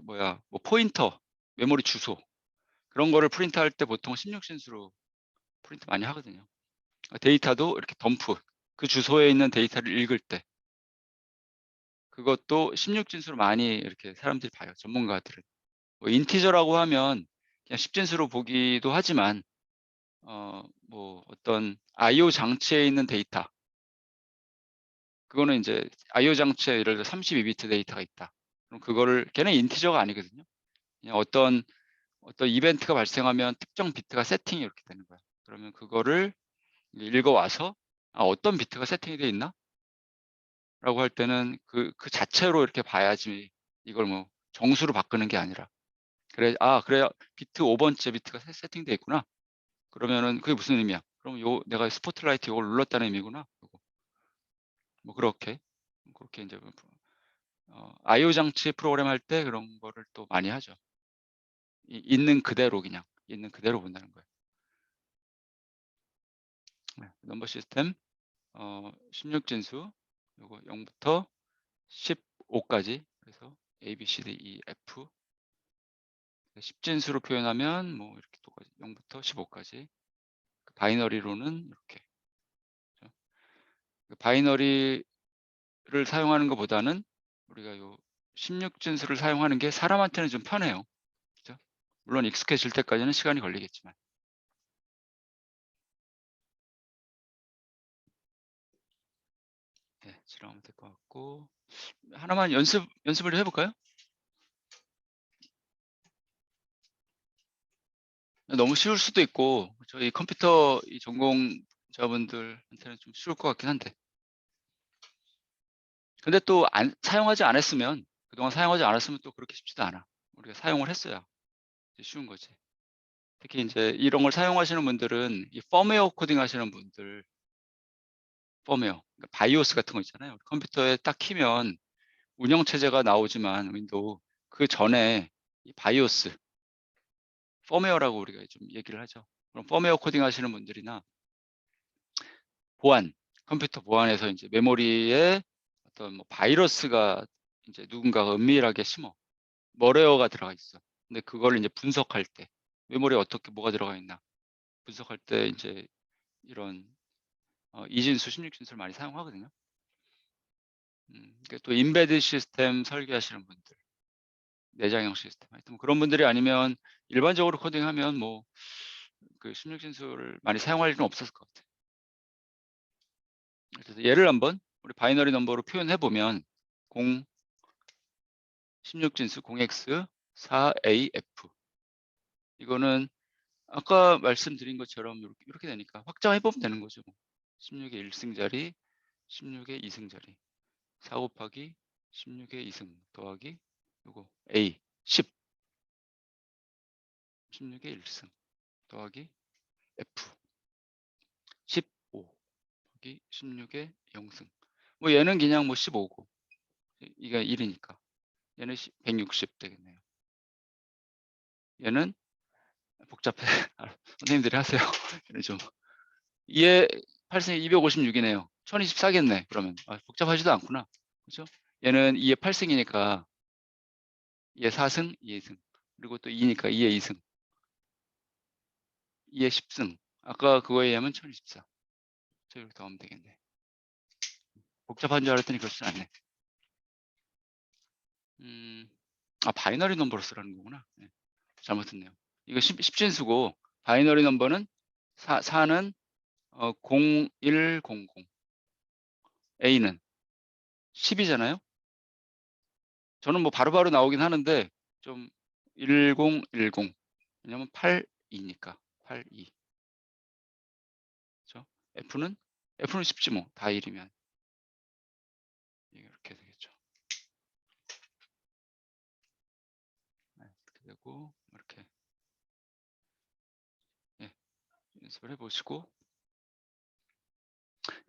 뭐 포인터, 메모리 주소 그런 거를 프린트 할 때 보통 16진수로 프린트 많이 하거든요. 데이터도 이렇게 덤프, 그 주소에 있는 데이터를 읽을 때 그것도 16진수로 많이 이렇게 사람들이 봐요. 전문가들은. 뭐 인티저라고 하면 그냥 10진수로 보기도 하지만 뭐 어떤 I/O 장치에 있는 데이터, 그거는 이제 I/O 장치에 예를 들어 32비트 데이터가 있다. 그럼 그거를 걔는 인티저가 아니거든요. 그냥 어떤 이벤트가 발생하면 특정 비트가 세팅이 이렇게 되는 거야. 그러면 그거를 읽어와서 어떤 비트가 세팅이 돼 있나? 라고 할 때는 그 자체로 이렇게 봐야지 이걸 뭐 정수로 바꾸는 게 아니라 그래 비트 5번째 비트가 세팅돼 있구나. 그러면은 그게 무슨 의미야? 그럼 내가 스포트라이트 이걸 눌렀다는 의미구나. 뭐 그렇게 이제 I/O 장치 프로그램 할 때 그런 거를 또 많이 하죠. 있는 그대로 본다는 거예요. 네, 넘버 시스템 16진수 요거 0부터 15까지. 그래서 A, B, C, D, E, F 10진수로 표현하면 뭐 이렇게 똑같이 0부터 15까지. 바이너리로는 이렇게. 그렇죠? 바이너리를 사용하는 것보다는 우리가 요 16진수를 사용하는 게 사람한테는 좀 편해요. 그렇죠? 물론 익숙해질 때까지는 시간이 걸리겠지만. 네, 지나가면 될 것 같고 하나만 연습을 해볼까요? 너무 쉬울 수도 있고 저희 컴퓨터 이 전공자분들한테는 좀 쉬울 것 같긴 한데, 근데 또 사용하지 않았으면 그동안 사용하지 않았으면 또 그렇게 쉽지도 않아. 우리가 사용을 했어야 이제 쉬운 거지. 특히 이제 이런 걸 사용하시는 분들은 이 펌웨어 코딩 하시는 분들, 펌웨어, 그러니까 바이오스 같은 거 있잖아요. 컴퓨터에 딱 키면 운영체제가 나오지만 윈도우 그 전에 이 바이오스, 펌웨어라고 우리가 좀 얘기를 하죠. 그럼 펌웨어 코딩 하시는 분들이나 보안, 컴퓨터 보안에서 이제 메모리에 어떤 뭐 바이러스가 이제 누군가가 은밀하게 심어 머레어가 들어가 있어. 근데 그걸 이제 분석할 때 메모리에 어떻게 뭐가 들어가 있나 분석할 때 이제 이런 이진수, 16진수를 많이 사용하거든요. 또 인베드 시스템 설계하시는 분들, 내장형 시스템, 하여튼 뭐 그런 분들이 아니면 일반적으로 코딩하면 뭐 그 16진수를 많이 사용할 일은 없었을 것 같아요. 그래서 얘를 한번 우리 바이너리 넘버로 표현해 보면 16진수 0x 4af 이거는 아까 말씀드린 것처럼 이렇게 되니까 확장해 보면 되는 거죠. 16의 1승자리, 16의 2승자리, 4 곱하기 16의 2승 더하기 요거 a 10, 16의 1승 더하기 f 15 더하기 16의 0승. 뭐 얘는 그냥 뭐 15고 이게 1이니까 얘는 160 되겠네요. 얘는 복잡해. 선생님들이 하세요. 얘는 좀 2의 8승이 256이네요. 1024겠네. 그러면 복잡하지도 않구나. 그렇죠? 얘는 2의 8승이니까 2의 4승, 2의 2승. 그리고 또 2니까 2의 2승. 2의 10승. 아까 그거에 의하면 1024. 이렇게 더하면 되겠네. 복잡한 줄 알았더니 그렇진 않네. 바이너리 넘버로 쓰라는 거구나. 네. 잘못했네요. 이거 10진수고 바이너리 넘버는 4는 0100, A는 10이잖아요. 저는 뭐 바로바로 나오긴 하는데 좀 1010, 왜냐면 82니까 82. 그렇죠? F는 쉽지 뭐. 다 1이면 이렇게 되겠죠. 네, 이렇게 되고 이렇게 연습을 해보시고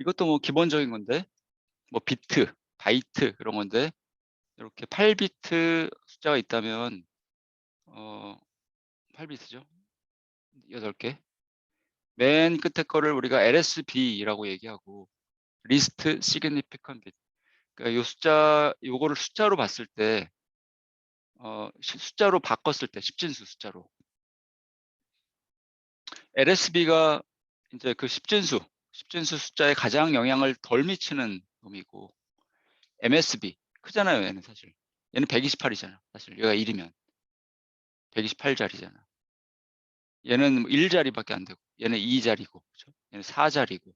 이것도 뭐 기본적인 건데 뭐 비트, 바이트 그런 건데 이렇게 8비트 숫자가 있다면 8비트죠. 8개. 맨 끝에 거를 우리가 LSB라고 얘기하고 리스트 시그니피컨 비트. 그러니까 요 숫자 요거를 숫자로 봤을 때 숫자로 바꿨을 때 10진수 숫자로 LSB가 이제 그 10진수 숫자에 가장 영향을 덜 미치는 놈이고 MSB 크잖아요. 얘는 사실 얘는 128이잖아. 사실 얘가 1이면 128자리잖아. 얘는 1자리밖에 안 되고 얘는 2자리고 그렇죠? 얘는 4자리고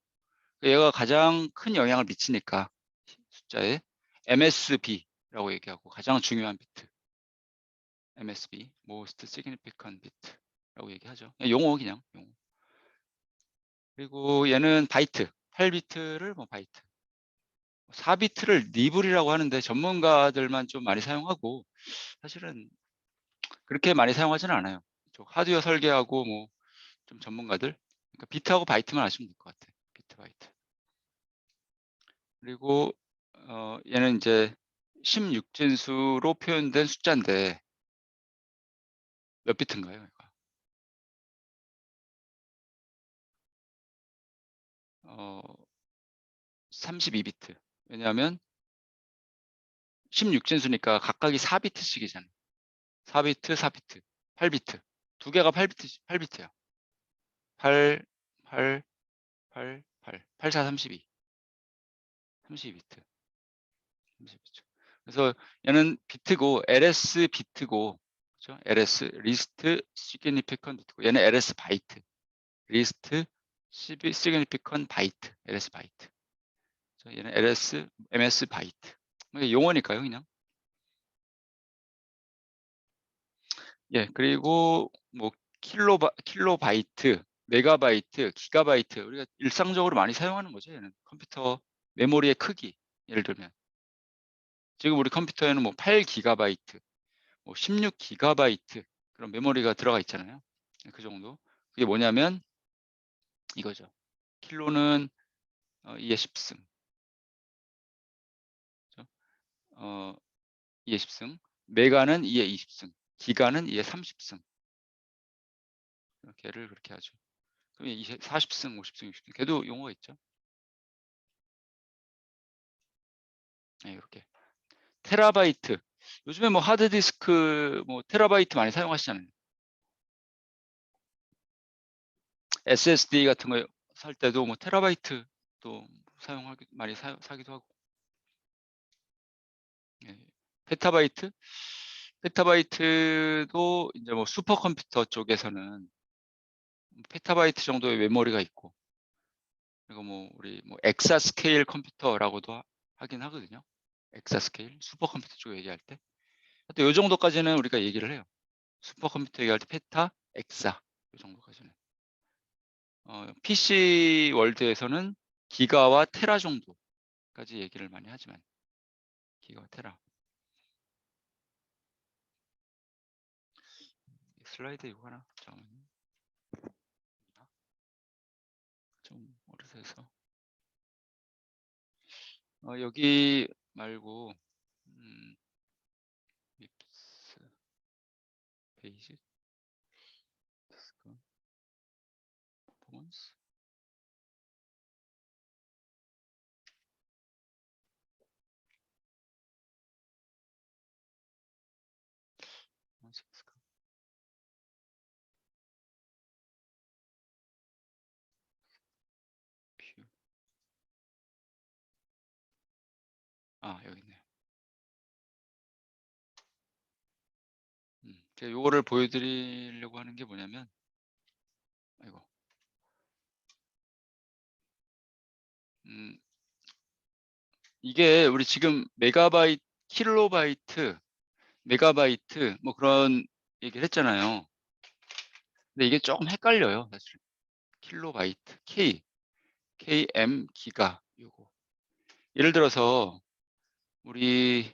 얘가 가장 큰 영향을 미치니까 숫자에 MSB라고 얘기하고 가장 중요한 비트 MSB Most Significant Bit라고 얘기하죠. 그냥 용어 그냥 용어. 그리고 얘는 바이트 8비트를 뭐 바이트 4비트를 니블이라고 하는데 전문가들만 좀 많이 사용하고 사실은 그렇게 많이 사용하지는 않아요. 하드웨어 설계하고 뭐 좀 전문가들 그러니까 비트하고 바이트만 아시면 될 것 같아요. 비트 바이트. 그리고 얘는 이제 16진수로 표현된 숫자인데 몇 비트인가요? 얘가? 32비트. 왜냐하면 16진수니까 각각이 4비트씩이잖아요. 4비트, 4비트, 8비트. 두 개가 8비트야. 8, 8, 8, 8, 8, 4, 32. 32비트. 32비트. 그래서 얘는 비트고 LS 비트고 그렇죠? LS 리스트 시그니피컨 비트고 얘는 LS 바이트. 리스트 시그니피컨 바이트. LS 바이트. 얘는 LS MS 바이트. 용어니까요, 그냥. 예, 그리고 뭐 킬로바이트, 메가바이트, 기가바이트 우리가 일상적으로 많이 사용하는 거죠. 얘는 컴퓨터 메모리의 크기 예를 들면 지금 우리 컴퓨터에는 뭐 8기가바이트, 뭐 16기가바이트 그런 메모리가 들어가 있잖아요. 그 정도. 그게 뭐냐면 이거죠. 킬로는 2의 10승, 2의 10승, 메가는 2의 20승, 기가는 2의 30승. 걔를 그렇게 하죠. 그럼 40승, 50승, 60승. 걔도 용어가 있죠. 네, 이렇게. 테라바이트. 요즘에 뭐 하드디스크 뭐 테라바이트 많이 사용하시잖아요. SSD 같은 거 살 때도 뭐 테라바이트도 사용하기 많이 사기도 하고. 예. 페타바이트? 페타바이트도 이제 뭐 슈퍼컴퓨터 쪽에서는 페타바이트 정도의 메모리가 있고, 그리고 뭐 우리 뭐 엑사스케일 컴퓨터라고도 하긴 하거든요. 엑사스케일 슈퍼컴퓨터 쪽 얘기할 때. 하여튼 요 정도까지는 우리가 얘기를 해요. 슈퍼컴퓨터 얘기할 때 페타, 엑사 요 정도까지는. PC 월드에서는 기가와 테라 정도까지 얘기를 많이 하지만 기가와 테라. 슬라이드 이거 하나 잠깐만요. 좀 어려서 해서 여기 말고 립스 베이직 디스크 퍼포먼스 디스크 뷰 여기 있네요. 제가 요거를 보여드리려고 하는 게 뭐냐면 아이고 이게 우리 지금 메가바이트, 킬로바이트, 메가바이트 뭐 그런 얘기를 했잖아요. 근데 이게 조금 헷갈려요, 사실. 킬로바이트, KM 기가 요거. 예를 들어서 우리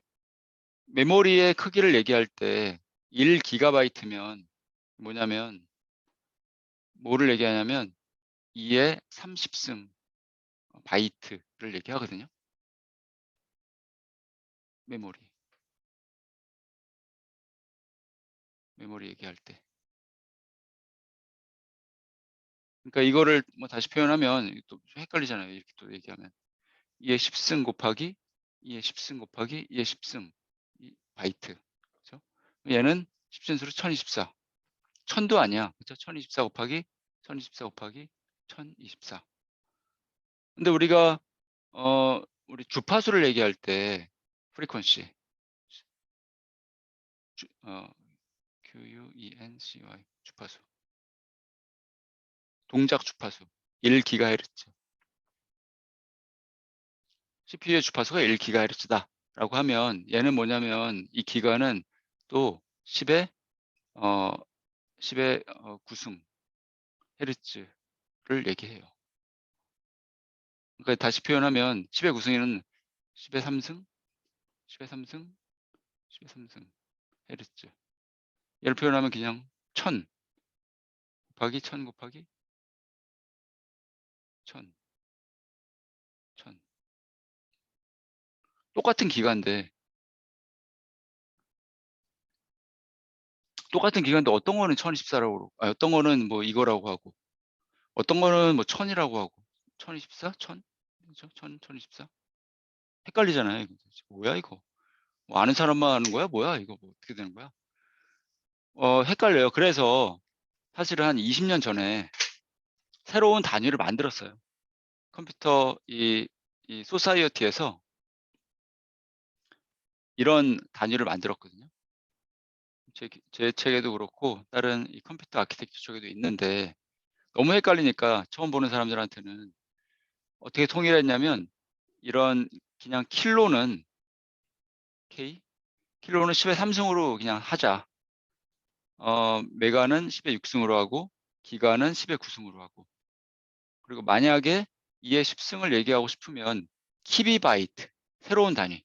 메모리의 크기를 얘기할 때 1기가바이트면 뭐냐면 뭐를 얘기하냐면 2의 30승 바이트를 얘기하거든요. 메모리 얘기할 때. 그러니까 이거를 뭐 다시 표현하면 또 헷갈리잖아요. 이렇게 또 얘기하면 2의 10승 곱하기 2의 10승 곱하기 2의 10승 바이트. 그렇죠? 얘는 10진수로 1024. 1000도 아니야. 그렇죠? 1024 곱하기 1024 곱하기 1024. 근데 우리가 우리 주파수를 얘기할 때 프리퀀시 QUENCY 주파수 동작 주파수 1GHz CPU의 주파수가 1GHz다 라고 하면 얘는 뭐냐면 이 기가는 또 10의 9승 헤르츠를 얘기해요. 그러니까 다시 표현하면 10의 9승에는 10의 3승 10의 3승 10의 3승 헤르츠. 얘를 표현하면 그냥 1000 곱하기 1000 곱하기 1000 똑같은 기가인데 어떤 거는 1024라고 어떤 거는 뭐 이거라고 하고 어떤 거는 뭐 1000이라고 하고 1024? 1000? 그죠? 1000, 1024? 헷갈리잖아요. 이거. 뭐야 이거? 뭐 아는 사람만 아는 거야? 뭐야 이거 뭐 어떻게 되는 거야? 헷갈려요. 그래서 사실은 한 20년 전에 새로운 단위를 만들었어요. 컴퓨터 이 소사이어티에서 이런 단위를 만들었거든요. 제 책에도 그렇고 다른 이 컴퓨터 아키텍처 쪽에도 있는데 너무 헷갈리니까 처음 보는 사람들한테는 어떻게 통일했냐면 이런 그냥 킬로는 킬로는 10의 3승으로 그냥 하자. 메가는 10의 6승으로 하고 기가는 10의 9승으로 하고 그리고 만약에 2의 10승을 얘기하고 싶으면 키비바이트 새로운 단위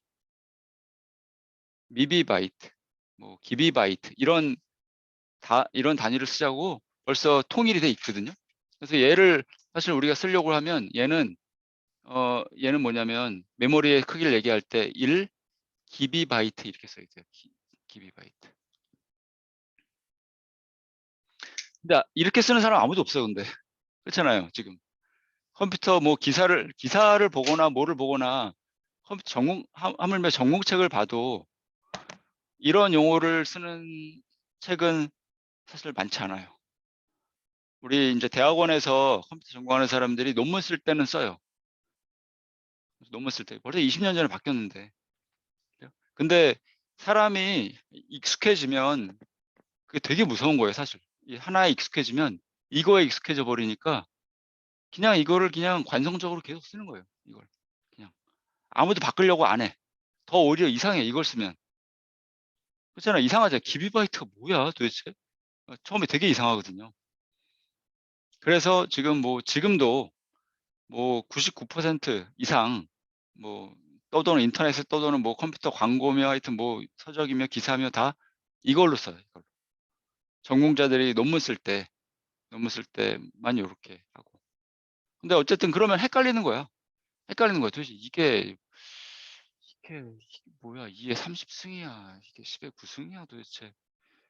미비바이트 뭐 기비바이트 이런 단위를 쓰자고 벌써 통일이 돼 있거든요. 그래서 얘를 사실 우리가 쓰려고 하면 얘는 뭐냐면 메모리의 크기를 얘기할 때 기비바이트 이렇게 써 있어요. 기비바이트. 근데 이렇게 쓰는 사람 아무도 없어요. 근데 그렇잖아요. 지금 컴퓨터 뭐 기사를 보거나 뭐를 보거나 컴퓨터 하물며 전공책을 봐도 이런 용어를 쓰는 책은 사실 많지 않아요. 우리 이제 대학원에서 컴퓨터 전공하는 사람들이 논문 쓸 때는 써요. 논문 쓸 때. 벌써 20년 전에 바뀌었는데. 근데 사람이 익숙해지면 그게 되게 무서운 거예요, 사실. 이 하나에 익숙해지면 이거에 익숙해져 버리니까 그냥 이거를 그냥 관성적으로 계속 쓰는 거예요, 이걸. 그냥. 아무도 바꾸려고 안 해. 더 오히려 이상해, 이걸 쓰면. 그렇잖아, 이상하죠. 기비바이트가 뭐야, 도대체? 처음에 되게 이상하거든요. 그래서 지금도 뭐 99% 이상 뭐 떠도는 인터넷에 떠도는 뭐 컴퓨터 광고며 하여튼 뭐 서적이며 기사며 다 이걸로 써요. 이걸로. 전공자들이 논문 쓸 때만 이렇게 하고. 근데 어쨌든 그러면 헷갈리는 거야. 헷갈리는 거야. 도대체 이게 뭐야? 2에 30승이야. 이게 10에 9승이야 도대체.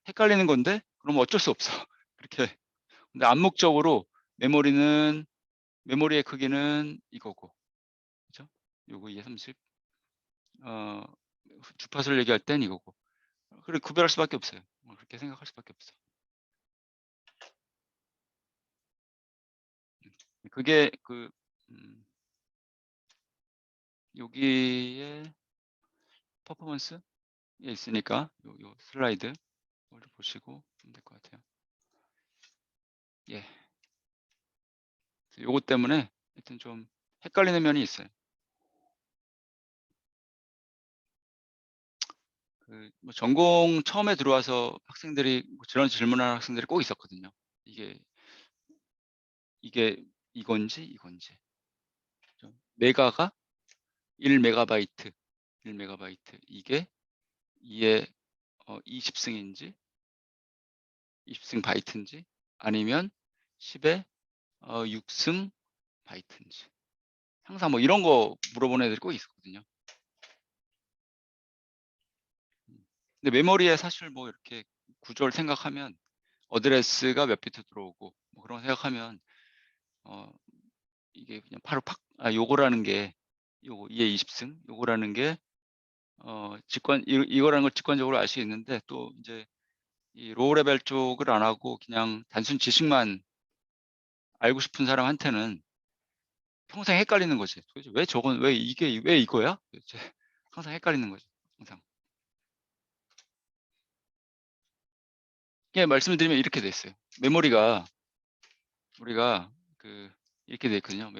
헷갈리는 건데 그럼 어쩔 수 없어. 그렇게. 근데 암묵적으로 메모리의 크기는 이거고. 그죠? 요거 2에 30. 주파수를 얘기할 땐 이거고. 그래 구별할 수밖에 없어요. 그렇게 생각할 수밖에 없어. 그게 여기에 퍼포먼스에 있으니까 요 슬라이드 보시고 될 것 같아요. 예. 요것 때문에 하여튼 좀 헷갈리는 면이 있어요. 뭐 전공 처음에 들어와서 학생들이 뭐 저런 질문하는 학생들이 꼭 있었거든요. 이게 이건지 메가가 1메가바이트 이게 2에 20승인지 20승 바이트인지 아니면 10에 6승 바이트인지 항상 뭐 이런 거 물어보는 애들이 꼭 있었거든요. 근데 메모리에 사실 뭐 이렇게 구조를 생각하면 어드레스가 몇 비트 들어오고 뭐 그런 거 생각하면 이게 그냥 바로 요거라는 게 요거 2에 20승 요거라는 게 이거라는 걸 직관적으로 알 수 있는데 또 이제 이 로우 레벨 쪽을 안 하고 그냥 단순 지식만 알고 싶은 사람한테는 평생 헷갈리는 거지. 도대체 왜 이게 왜 이거야? 도대체 항상 헷갈리는 거죠. 항상. 예, 말씀을 드리면 이렇게 돼 있어요. 메모리가 우리가 이렇게 돼 있거든요.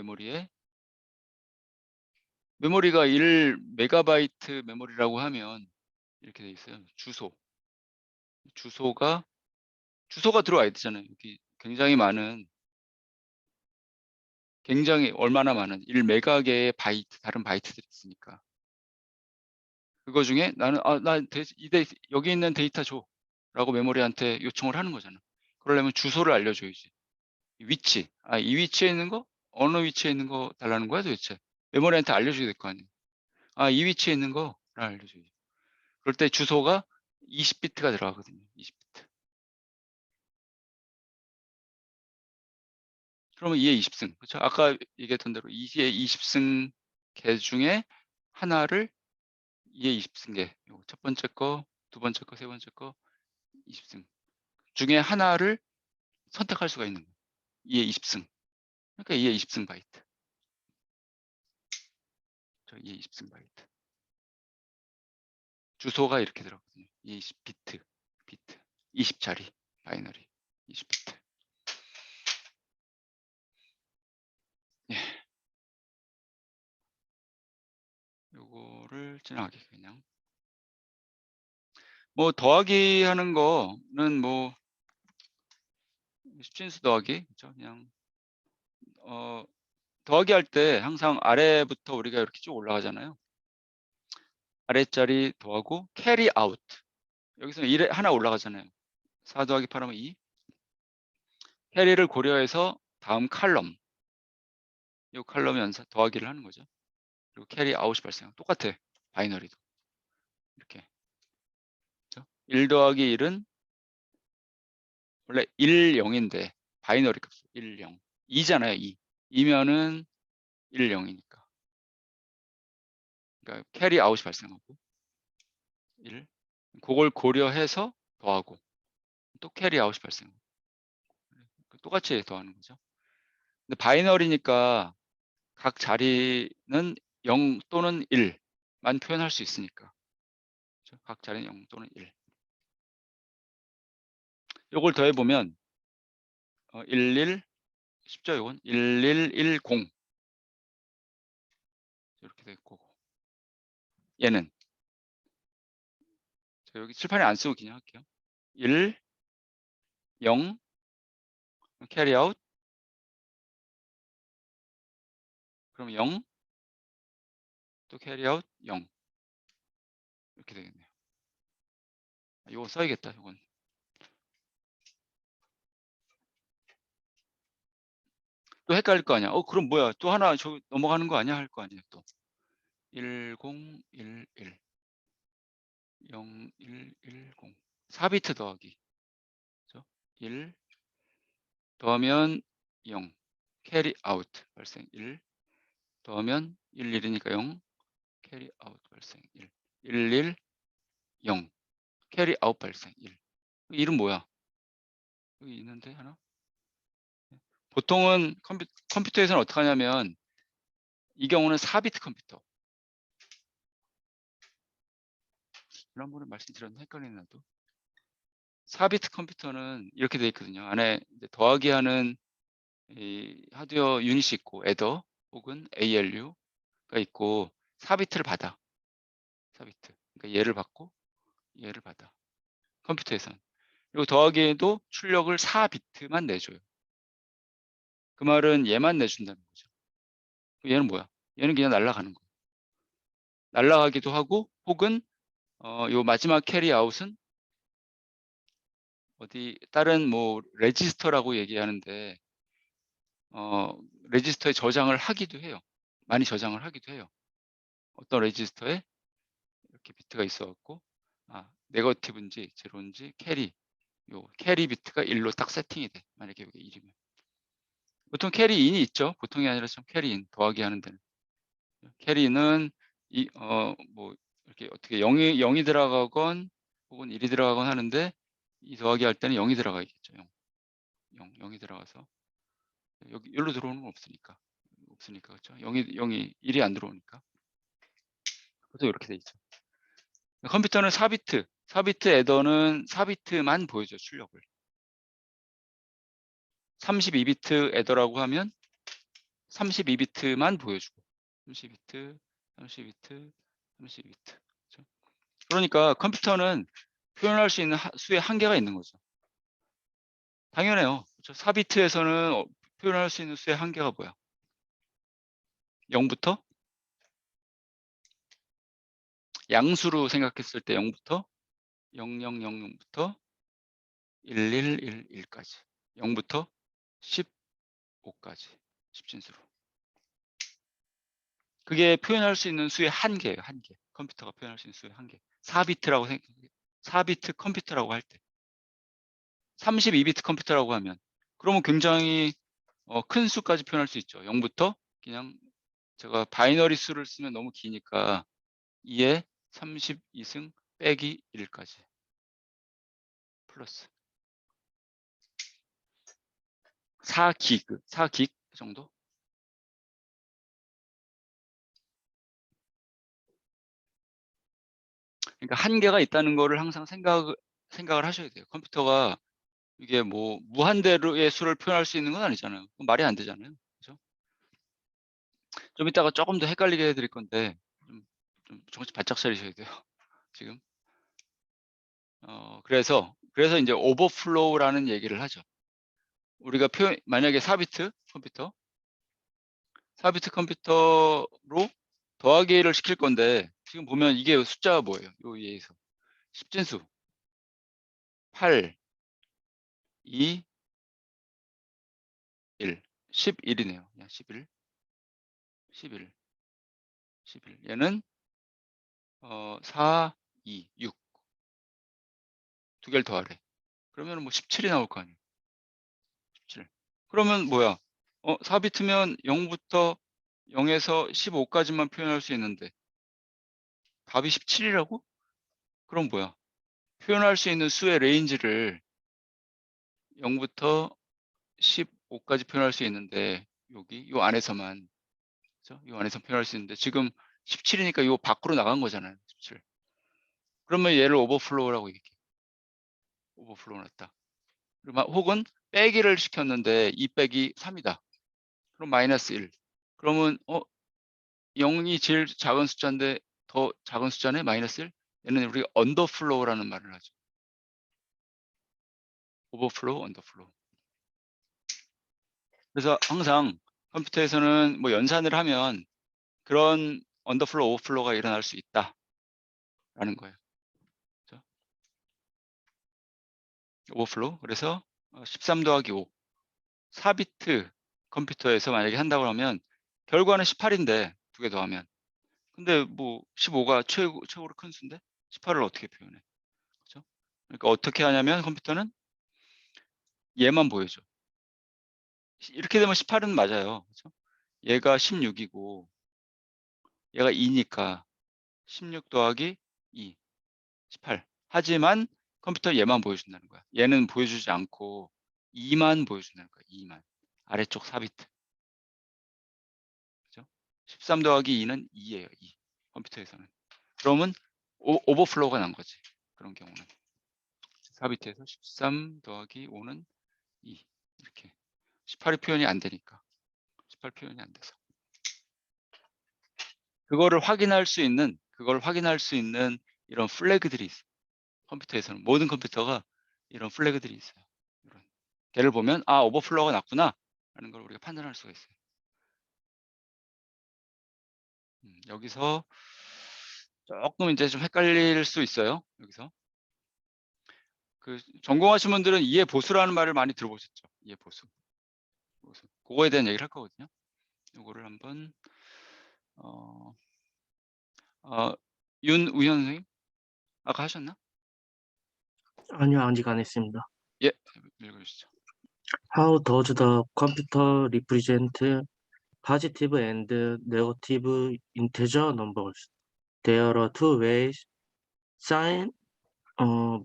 메모리가 1메가바이트 메모리라고 하면 이렇게 돼 있어요. 주소가 들어와야 되잖아요. 여기 굉장히 얼마나 많은 1메가계의 다른 바이트들이 있으니까. 그거 중에 나는 여기 있는 데이터 줘라고 메모리한테 요청을 하는 거잖아. 그러려면 주소를 알려줘야지. 이 위치에 있는 거 어느 위치에 있는 거 달라는 거야 도대체. 메모리한테 알려줘야 될 거 아니야. 이 위치에 있는 거를 알려줘야지. 그럴 때 주소가 20비트가 들어가거든요. 20비트. 그러면 2에 20승. 그렇죠? 아까 얘기했던 대로 2에 20승 개 중에 하나를 2에 20승 개. 첫 번째 거, 두 번째 거, 세 번째 거 20승 중에 하나를 선택할 수가 있는 거예요. 2에 20승. 그러니까 2에 20승 바이트. 2에 20승 바이트. 주소가 이렇게 들어가거든요. 2에 20비트. 20자리 바이너리 20비트. 예. 요거를 지나가게 그냥. 뭐 더하기 하는 거는 뭐 십진수 더하기 그렇죠? 그냥 더하기 할 때 항상 아래부터 우리가 이렇게 쭉 올라가잖아요. 아래자리 더하고 캐리 아웃. 여기서 1에 하나 올라가잖아요. 4 더하기 8하면 2. 캐리를 고려해서 다음 칼럼. 이 칼럼에 더하기를 하는 거죠. 그리고 캐리 아웃이 발생. 똑같아. 바이너리도. 이렇게. 그죠? 1 더하기 1은 원래 1, 0인데 바이너리 값 1, 0. 2잖아요. 2. 2면은 1, 0이니까. 그러니까 캐리 아웃이 발생하고 1. 그걸 고려해서 더하고 또 캐리 아웃이 발생하고 똑같이 더하는 거죠. 근데 바이너리니까 각 자리는 0 또는 1만 표현할 수 있으니까. 그렇죠? 각 자리는 0 또는 1. 요걸 더해보면 11, 쉽죠? 이건 1110 이렇게 될 거고, 얘는 자, 여기 칠판에 안 쓰고 그냥 할게요. 1, 0, 캐리 아웃, 그럼 0, 또 캐리 아웃 0 이렇게 되겠네요. 이거 써야겠다. 이건 또 헷갈릴 거 아니야. 그럼 뭐야? 또 하나 저 넘어가는 거 아니야? 할 거 아니에요. 또 1011 0110 4비트 더하기. 그죠? 1 더하면 0 캐리 아웃 발생 1 더하면 11이니까 0 캐리 아웃 발생 1 11 0 캐리 아웃 발생 1. 일은 뭐야? 여기 있는데 하나? 보통은 컴퓨터에서는 어떻게 하냐면 이 경우는 4비트 컴퓨터. 지난번에 말씀드렸는데 헷갈리네 나도. 4비트 컴퓨터는 이렇게 돼 있거든요. 안에 이제 더하기 하는 이 하드웨어 유닛이 있고 애더 혹은 ALU가 있고 4비트를 받아. 4비트. 그러니까 얘를 받고 얘를 받아. 컴퓨터에서는. 그리고 더하기에도 출력을 4비트만 내줘요. 그 말은 얘만 내준다는 거죠. 얘는 뭐야? 얘는 그냥 날아가는 거예요. 날아가기도 하고 혹은 요 마지막 캐리 아웃은 어디 다른 뭐 레지스터라고 얘기하는데 레지스터에 저장을 하기도 해요. 많이 저장을 하기도 해요. 어떤 레지스터에 이렇게 비트가 있어 갖고 네거티브인지 제로인지 요 캐리 비트가 1로 딱 세팅이 돼. 만약에 여기 1이면. 보통 캐리인이 있죠. 보통이 아니라 좀 캐리인 더하기 하는 데는. 캐리는 뭐 이렇게 어떻게 0이 들어가건 혹은 1이 들어가건 하는데 이 더하기 할 때는 0이 들어가겠죠. 0이 들어가서 여기 여기로 들어오는 건 없으니까 그렇죠. 0이 1이 안 들어오니까. 그래서 이렇게 돼 있죠. 컴퓨터는 4비트 애더는 4비트만 보여줘 출력을. 32비트 애더라고 하면 32비트만 보여주고 32비트, 32비트, 32비트. 그렇죠? 그러니까 컴퓨터는 표현할 수 있는 수의 한계가 있는 거죠. 당연해요. 그렇죠? 4비트에서는 표현할 수 있는 수의 한계가 뭐야? 0부터 양수로 생각했을 때 0부터 0000부터 1111까지 0부터 15까지 10진수로. 그게 표현할 수 있는 수의 한계예요. 한계. 컴퓨터가 표현할 수 있는 수의 한계. 4비트라고 4비트 컴퓨터라고 할 때. 32비트 컴퓨터라고 하면 그러면 굉장히 큰 수까지 표현할 수 있죠. 0부터 그냥 제가 바이너리 수를 쓰면 너무 기니까 2에 32승 빼기 1까지 플러스 4기 정도. 그러니까 한계가 있다는 거를 항상 생각을 하셔야 돼요. 컴퓨터가 이게 뭐 무한대로의 수를 표현할 수 있는 건 아니잖아요. 그건 말이 안 되잖아요. 그죠? 좀 이따가 조금 더 헷갈리게 해드릴 건데 좀 정신 바짝 차리셔야 돼요. 지금. 그래서 이제 오버플로우라는 얘기를 하죠. 우리가 만약에 4비트 컴퓨터로 더하기를 시킬 건데 지금 보면 이게 숫자가 뭐예요? 요 위에서 10진수 8, 2, 1, 11이네요. 그냥 11, 11. 얘는 4, 2, 6. 두 개를 더하래. 그러면 뭐 17이 나올 거 아니에요. 17. 그러면 뭐야? 4비트면 0부터 0에서 15까지만 표현할 수 있는데 답이 17이라고? 그럼 뭐야? 표현할 수 있는 수의 레인지를 0부터 15까지 표현할 수 있는데 여기 요 안에서만, 그죠? 요 안에서 표현할 수 있는데 지금 17이니까 요 밖으로 나간 거잖아요. 17. 그러면 얘를 오버플로우라고 얘기해. 오버플로우 났다. 혹은 빼기를 시켰는데 2 빼기 3이다. 그럼 마이너스 1. 그러면 0이 제일 작은 숫자인데 더 작은 숫자네 마이너스 1. 얘는 우리가 언더플로우라는 말을 하죠. 오버플로우, 언더플로우. 그래서 항상 컴퓨터에서는 뭐 연산을 하면 그런 언더플로우, 오버플로우가 일어날 수 있다라는 거예요. 그렇죠? 오버플로우. 그래서 13 더하기 5. 4비트 컴퓨터에서 만약에 한다고 하면 결과는 18인데 두 개 더하면, 근데 뭐 15가 최고로 큰 수인데 18을 어떻게 표현해? 그렇죠? 그러니까 어떻게 하냐면 컴퓨터는 얘만 보여줘. 이렇게 되면 18은 맞아요. 그렇죠? 얘가 16이고 얘가 2니까 16 더하기 2, 18. 하지만 컴퓨터 얘만 보여준다는 거야. 얘는 보여주지 않고 2만 보여준다는 거야. 2만. 아래쪽 4비트. 그죠? 13 더하기 2는 2예요. 2. 컴퓨터에서는. 그러면 오버플로우가 난 거지. 그런 경우는. 4비트에서 13 더하기 5는 2. 이렇게. 18이 표현이 안 되니까. 18 표현이 안 돼서. 그걸 확인할 수 있는 이런 플래그들이 있어요. 컴퓨터에서는. 모든 컴퓨터가 이런 플래그들이 있어요. 이런. 걔를 보면 오버플로우가 났구나 라는 걸 우리가 판단할 수가 있어요. 여기서 조금 이제 좀 헷갈릴 수 있어요. 여기서 전공하신 분들은 이해 보수라는 말을 많이 들어보셨죠. 이해 보수. 그거에 대한 얘기를 할 거거든요. 이거를 한번 윤우현 선생님 아까 하셨나? 아니요, 아직 안 했습니다. 예, 읽어주시죠. How does the computer represent positive and negative integer numbers? There are two ways: sign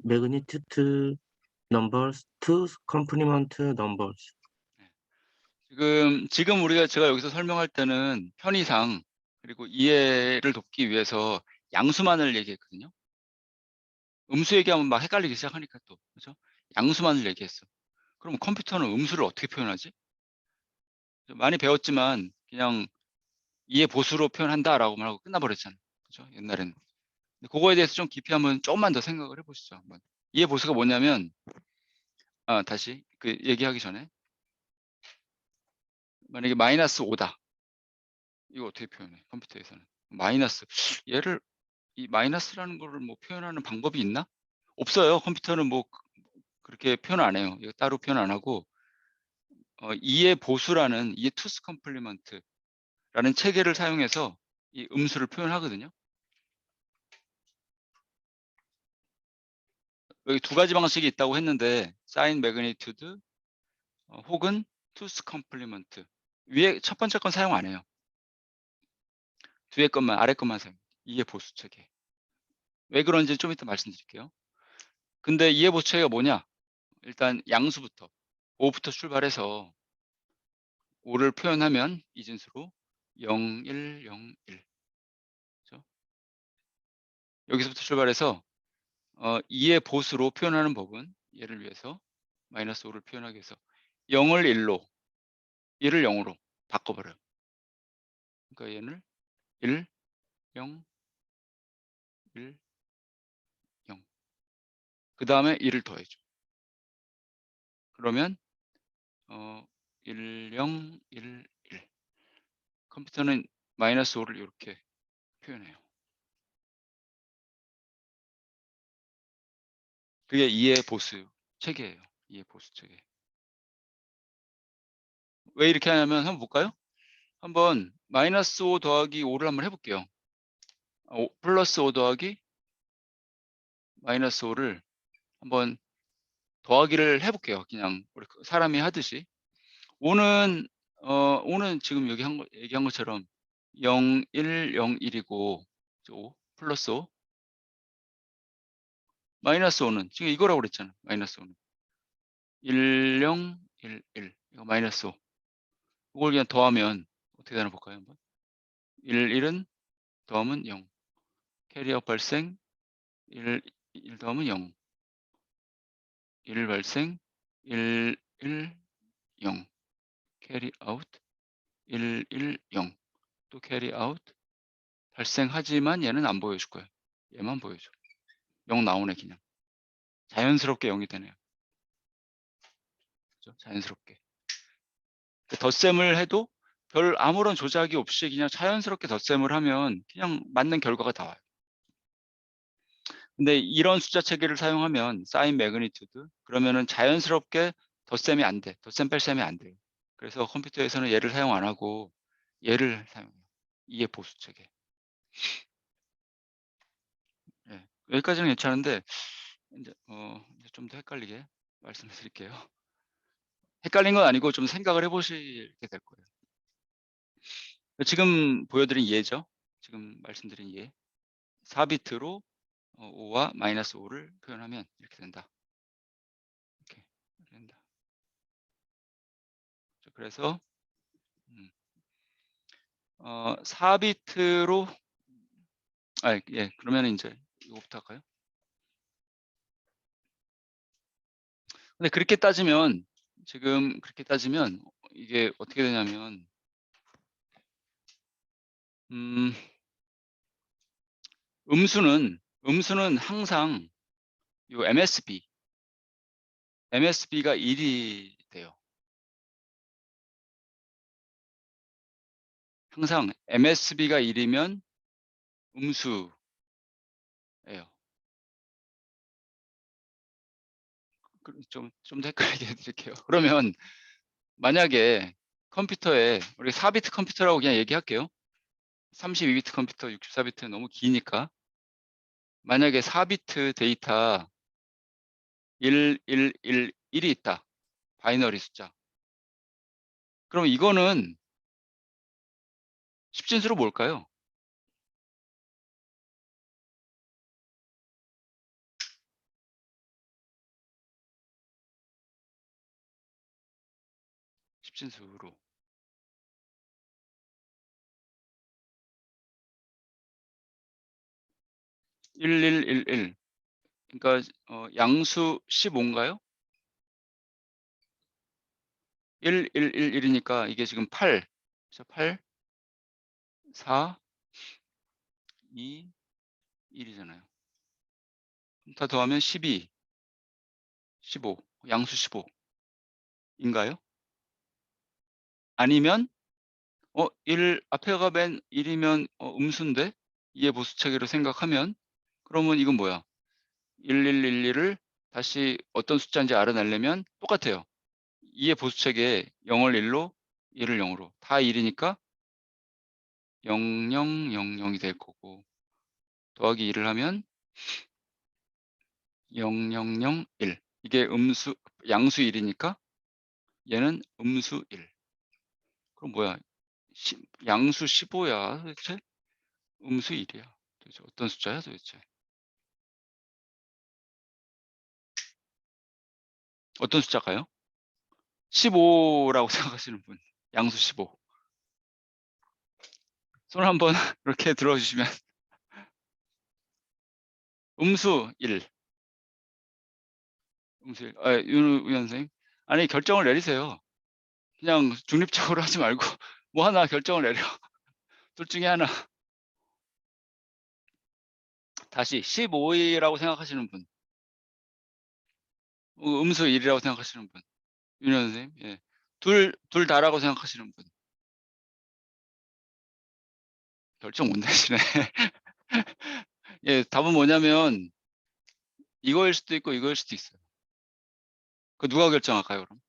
magnitude numbers to complement numbers. 지금 제가 여기서 설명할 때는 편의상 그리고 이해를 돕기 위해서 양수만을 얘기했거든요. 음수 얘기하면 막 헷갈리기 시작하니까 또, 그죠? 양수만을 얘기했어. 그럼 컴퓨터는 음수를 어떻게 표현하지? 많이 배웠지만 그냥 이해 보수로 표현한다라고 말하고 끝나버렸잖아요. 그죠? 옛날에는. 근데 그거에 대해서 좀 깊이 한번 조금만 더 생각을 해보시죠. 한번. 이해 보수가 뭐냐면, 다시 얘기하기 전에 만약에 마이너스 5다. 이거 어떻게 표현해? 컴퓨터에서는. 얘를 이 마이너스라는 거를 뭐 표현하는 방법이 있나? 없어요. 컴퓨터는 뭐 그렇게 표현 안 해요. 이거 따로 표현 안 하고 이해 보수라는 이해 투스 컴플리먼트라는 체계를 사용해서 이 음수를 표현하거든요. 여기 두 가지 방식이 있다고 했는데 사인 매그니튜드 혹은 투스 컴플리먼트. 위에 첫 번째 건 사용 안 해요. 뒤에 것만, 아래 것만 사용. 이해 보수 체계. 왜 그런지 좀 이따 말씀드릴게요. 근데 이해 보수 체계가 뭐냐? 일단 양수부터 5부터 출발해서 5를 표현하면 이진수로 0, 1, 0, 1. 그렇죠? 여기서부터 출발해서 2의 보수로 표현하는 법은 얘를 위해서 마이너스 5를 표현하기 위해서 0을 1로, 1을 0으로 바꿔버려요. 그러니까 얘를 1, 0, 1, 0. 그 다음에 1을 더해줘. 그러면 1, 0, 1, 1. 컴퓨터는 마이너스 5를 이렇게 표현해요. 그게 2의 보수 체계예요. 2의 보수 체계. 왜 이렇게 하냐면 한번 볼까요? 한번 마이너스 5 더하기 5를 한번 해볼게요. 플러스 5 더하기 마이너스 5를 한번 더하기를 해볼게요. 그냥 우리 사람이 하듯이. 5는 지금 여기 얘기한 것처럼 0, 1, 0, 1이고 5 플러스 5 마이너스 5는 지금 이거라고 그랬잖아. 마이너스 5는 1, 0, 1, 1 이거 마이너스 5 이걸 그냥 더하면 어떻게 되나 볼까요? 한번 1, 1은 더하면 0 캐리아웃 발생 1, 1 더하면 0 1 발생 1, 1, 0 캐리아웃 1, 1, 0 또 캐리아웃 발생하지만 얘는 안 보여줄 거예요. 얘만 보여줘. 0 나오네 그냥. 자연스럽게 0이 되네요. 그죠? 자연스럽게. 덧셈을 해도 별 아무런 조작이 없이 그냥 자연스럽게 덧셈을 하면 그냥 맞는 결과가 나와요. 근데 이런 숫자 체계를 사용하면 사인 매그니튜드 그러면은 자연스럽게 덧셈이 안 돼. 덧셈 뺄셈이 안 돼요. 그래서 컴퓨터에서는 얘를 사용 안 하고 얘를 사용해요. 이해 보수 체계. 예, 여기까지는 괜찮은데 이제 좀 더 헷갈리게 말씀을 드릴게요. 헷갈린 건 아니고 좀 생각을 해보시게 될 거예요. 지금 보여드린 예죠. 지금 말씀드린 예. 4비트로 5와 마이너스 5를 표현하면 이렇게 된다. 이렇게 된다. 그래서 4비트로 예, 그러면 이제 이거부터 할까요? 근데 그렇게 따지면 지금 그렇게 따지면 이게 어떻게 되냐면 음수는 항상 요 MSB가 1이 돼요. 항상 MSB가 1이면 음수예요. 좀 더 헷갈리게 해드릴게요. 그러면 만약에 컴퓨터에 우리 4비트 컴퓨터라고 그냥 얘기할게요. 32비트 컴퓨터, 64비트 너무 기니까 만약에 4비트 데이터 1, 1, 1, 1이 있다. 바이너리 숫자. 그럼 이거는 십진수로 뭘까요? 십진수로. 1111. 그러니까 양수 15인가요? 1111이니까 이게 지금 8. 그래서 8, 4, 2, 1이잖아요. 다 더하면 12, 15. 양수 15인가요? 아니면 1 앞에가 맨 1이면 음수인데 이해 보수 체계로 생각하면 그러면 이건 뭐야? 1111을 다시 어떤 숫자인지 알아내려면 똑같아요. 이해 보수 체계에 0을 1로 1을 0으로 다 1이니까 0000이 될 거고 더하기 1을 하면 0001 이게 양수 1이니까 얘는 음수 1. 그럼 뭐야? 양수 15야 도대체? 음수 1이야. 도대체 어떤 숫자야 도대체? 어떤 숫자일까요? 15라고 생각하시는 분. 양수 15. 손 한번 이렇게 들어주시면 음수 1. 음수 1. 윤 선생님. 아니 결정을 내리세요. 그냥 중립적으로 하지 말고 뭐 하나 결정을 내려. 둘 중에 하나. 다시 15이라고 생각하시는 분. 음수 1이라고 생각하시는 분. 윤 선생님. 예. 둘 다라고 생각하시는 분. 결정 못 내시네. 예, 답은 뭐냐면 이거일 수도 있고 이거일 수도 있어요. 그 누가 결정할까요, 그럼?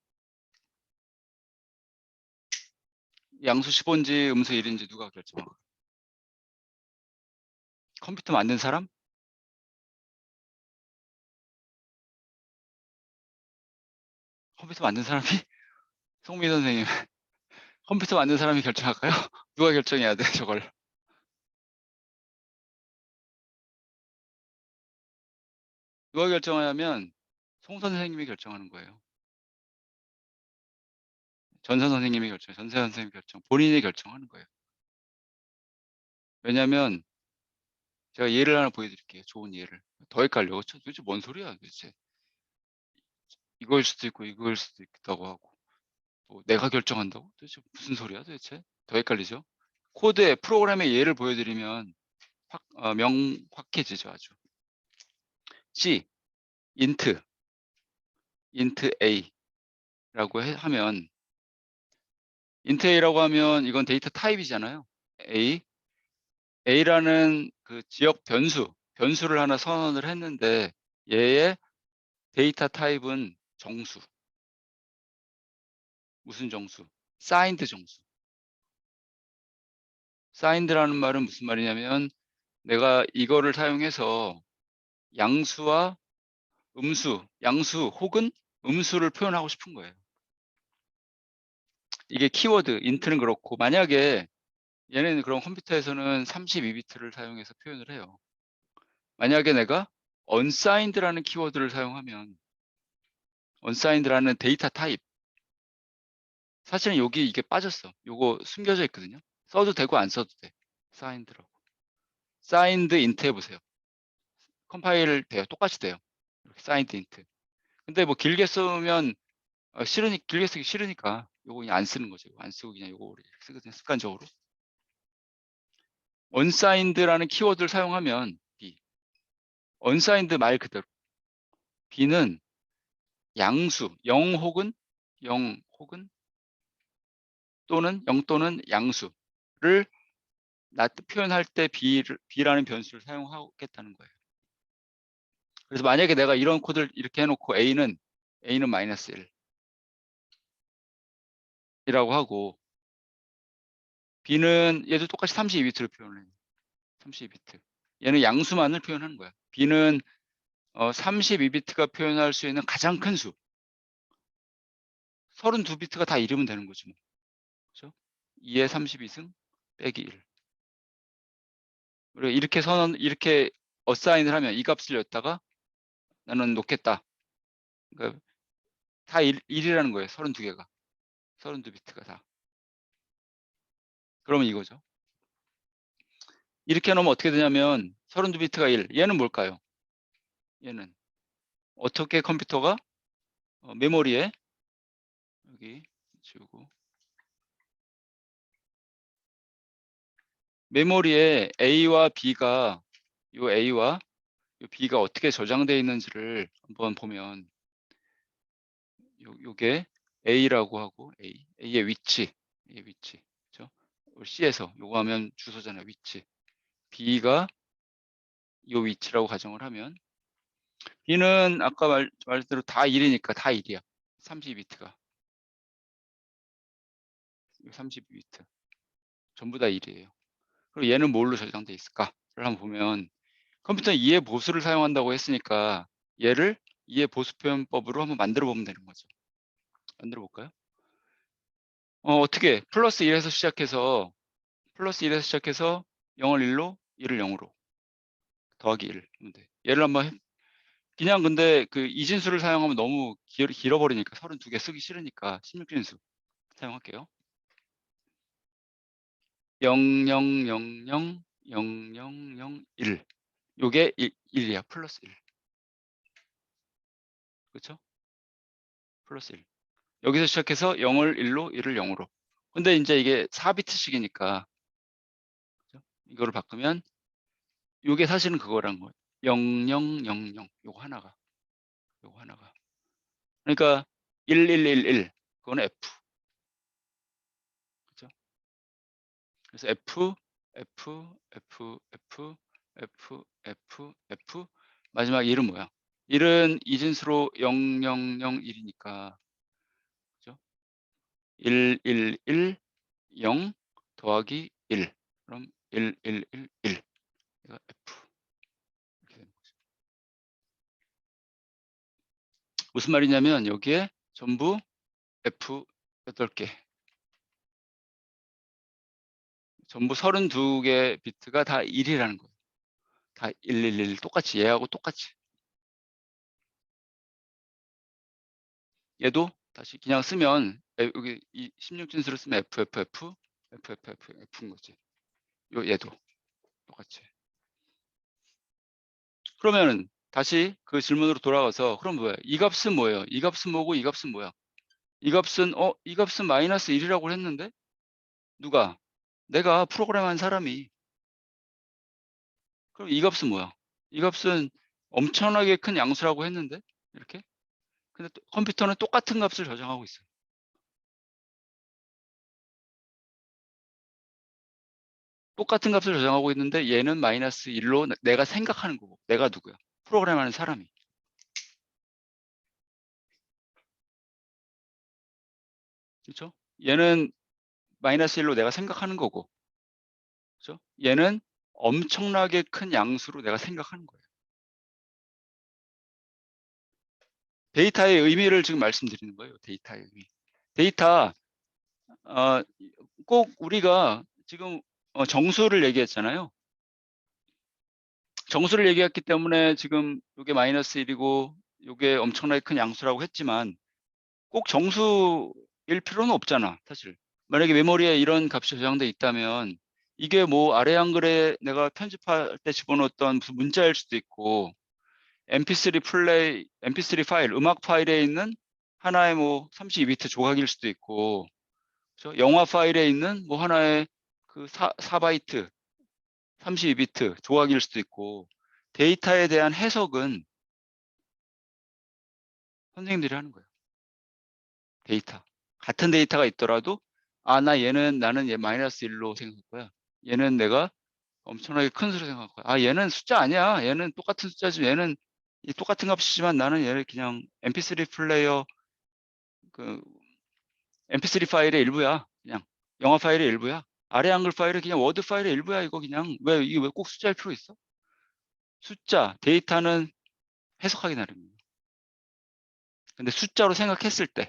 양수 15인지 음수 1인지 누가 결정할까요? 컴퓨터 만든 사람? 컴퓨터 만든 사람이 송미 선생님 컴퓨터 만든 사람이 결정할까요? 누가 결정해야 돼 저걸? 누가 결정하냐면 송 선생님이 결정하는 거예요. 전선 선생님이 결정, 전세 선생님이 결정, 본인이 결정하는 거예요. 왜냐하면 제가 예를 하나 보여드릴게요. 좋은 예를. 더 헷갈려. 도대체 뭔 소리야 도대체. 이거일 수도 있고 이거일 수도 있다고 하고 또 내가 결정한다고? 도대체 무슨 소리야 도대체? 더 헷갈리죠? 코드에 프로그램의 예를 보여드리면 명확해지죠 아주. C, int A라고 하면 int A라고 하면 이건 데이터 타입이잖아요. A라는 그 지역 변수를 하나 선언을 했는데 얘의 데이터 타입은 정수. 무슨 정수? 사인드 정수. 사인드라는 말은 무슨 말이냐면 내가 이거를 사용해서 양수와 음수, 양수 혹은 음수를 표현하고 싶은 거예요. 이게 키워드, int는 그렇고 만약에 얘네는 그런 컴퓨터에서는 32비트를 사용해서 표현을 해요. 만약에 내가 unsigned라는 키워드를 사용하면 unsigned라는 데이터 타입 사실은 여기 이게 빠졌어. 요거 숨겨져 있거든요. 써도 되고 안 써도 돼. signed라고. signed int 해보세요. 컴파일 돼요. 똑같이 돼요. 이렇게 signed int. 근데 뭐 길게 쓰면 길게 쓰기 싫으니까 요거 그냥 안 쓰는 거죠. 안 쓰고 그냥 요거 쓰거든요. 습관적으로. unsigned라는 키워드를 사용하면 B. unsigned 말 그대로. B는 양수, 0 혹은 또는 0 또는 양수를 표현할 때 B라는 변수를 사용하겠다는 거예요. 그래서 만약에 내가 이런 코드를 이렇게 해놓고 A는 마이너스 1 이라고 하고 B는 얘도 똑같이 32비트를 표현해요. 32비트. 얘는 양수만을 표현하는 거야. B는 32비트가 표현할 수 있는 가장 큰 수. 32비트가 다 이르면 되는 거지 뭐. 그렇죠? 2의 32승 빼기 1. 그리고 이렇게 어사인을 하면 이 값을 였다가 나는 놓겠다. 그러니까 다 1이라는 거예요. 32개가. 32비트가 다. 그러면 이거죠. 이렇게 놓으면 어떻게 되냐면 32비트가 1. 얘는 뭘까요? 얘는 어떻게 컴퓨터가 메모리에 여기 지우고 메모리에 A와 B가 요 A와 요 B가 어떻게 저장되어 있는지를 한번 보면 요게 A라고 하고 A의 위치, 그렇죠? C에서 요거 하면 주소잖아요. 위치. B가 요 위치라고 가정을 하면 B는 아까 말대로 다 1이니까 다 1이야. 32비트가. 32비트. 전부 다 1이에요. 그리고 얘는 뭘로 저장돼 있을까를 한번 보면 컴퓨터는 이해 보수를 사용한다고 했으니까 얘를 이해 보수 표현법으로 한번 만들어 보면 되는 거죠. 만들어 볼까요? 어떻게 플러스 1에서 시작해서 0을 1로 1을 0으로 더하기 1 하면 돼. 얘를 한번 그냥 근데 그 이진수를 사용하면 너무 길어버리니까 32개 쓰기 싫으니까 16진수 사용할게요. 00000001 요게 1이야. 플러스 1. 그렇죠? 플러스 1. 여기서 시작해서 0을 1로 1을 0으로. 근데 이제 이게 4비트씩이니까 이거를 바꾸면 요게 사실은 그거란 거예요. 0000 요거 하나가. 그러니까 1111 그거는 F. 그렇죠? 그래서 F 마지막 1은 뭐야? 1은 이진수로 0001이니까 그죠? 1110 더하기 1 그럼 1111 이거 F 이렇게 되는 거죠. 무슨 말이냐면 여기에 전부 F 8개. 전부 32개 비트가 다 1이라는 거예요. 다 111 똑같이 얘하고 똑같이. 얘도 다시 그냥 쓰면 여기 이 16진수를 쓰면 FFF인 거지. 얘도 똑같이. 그러면 다시 그 질문으로 돌아가서 그럼 뭐야? 이 값은 뭐예요? 이 값은 뭐고 이 값은 뭐야? 이 값은 이 값은 마이너스 1이라고 했는데 누가? 내가 프로그램한 사람이. 그럼 이 값은 뭐야? 이 값은 엄청나게 큰 양수라고 했는데 이렇게? 근데 컴퓨터는 똑같은 값을 저장하고 있어요. 똑같은 값을 저장하고 있는데 얘는 마이너스 1로 내가 생각하는 거고. 내가 누구야? 프로그램하는 사람이. 그렇죠? 얘는 마이너스 1로 내가 생각하는 거고. 그렇죠? 얘는 엄청나게 큰 양수로 내가 생각하는 거예요. 데이터의 의미를 지금 말씀드리는 거예요. 데이터의 의미. 데이터 꼭 우리가 지금 정수를 얘기했잖아요. 정수를 얘기했기 때문에 지금 이게 마이너스 1이고 이게 엄청나게 큰 양수라고 했지만 꼭 정수일 필요는 없잖아, 사실. 만약에 메모리에 이런 값이 저장돼 있다면 이게 뭐 아래 한글에 내가 편집할 때 집어넣었던 무슨 문자일 수도 있고 MP3 파일, 음악 파일에 있는 하나의 뭐 32비트 조각일 수도 있고, 그렇죠? 영화 파일에 있는 뭐 하나의 그 4바이트, 32비트 조각일 수도 있고, 데이터에 대한 해석은 선생님들이 하는 거예요. 데이터. 같은 데이터가 있더라도, 나는 얘 마이너스 1로 생각할 거야. 얘는 내가 엄청나게 큰 수로 생각할 거야. 얘는 숫자 아니야. 얘는 똑같은 숫자지. 얘는 이 똑같은 값이지만 나는 얘를 그냥 MP3 플레이어 그 MP3 파일의 일부야. 그냥 영화 파일의 일부야. 아래 한글 파일은 그냥 워드 파일의 일부야. 이거 그냥 이게 왜 꼭 숫자일 필요 있어? 숫자, 데이터는 해석하기 나름이에요. 근데 숫자로 생각했을 때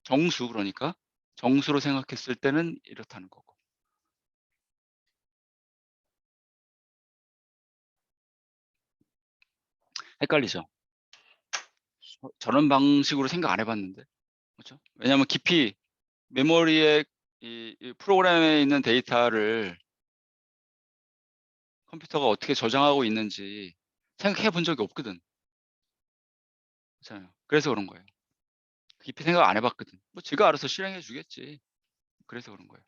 정수 그러니까 정수로 생각했을 때는 이렇다는 거고. 헷갈리죠? 저런 방식으로 생각 안 해봤는데, 그렇죠? 왜냐하면 깊이 메모리에 이 프로그램에 있는 데이터를 컴퓨터가 어떻게 저장하고 있는지 생각해 본 적이 없거든. 그렇잖아요. 그래서 그런 거예요. 깊이 생각 안 해봤거든. 뭐 지가 알아서 실행해 주겠지. 그래서 그런 거예요.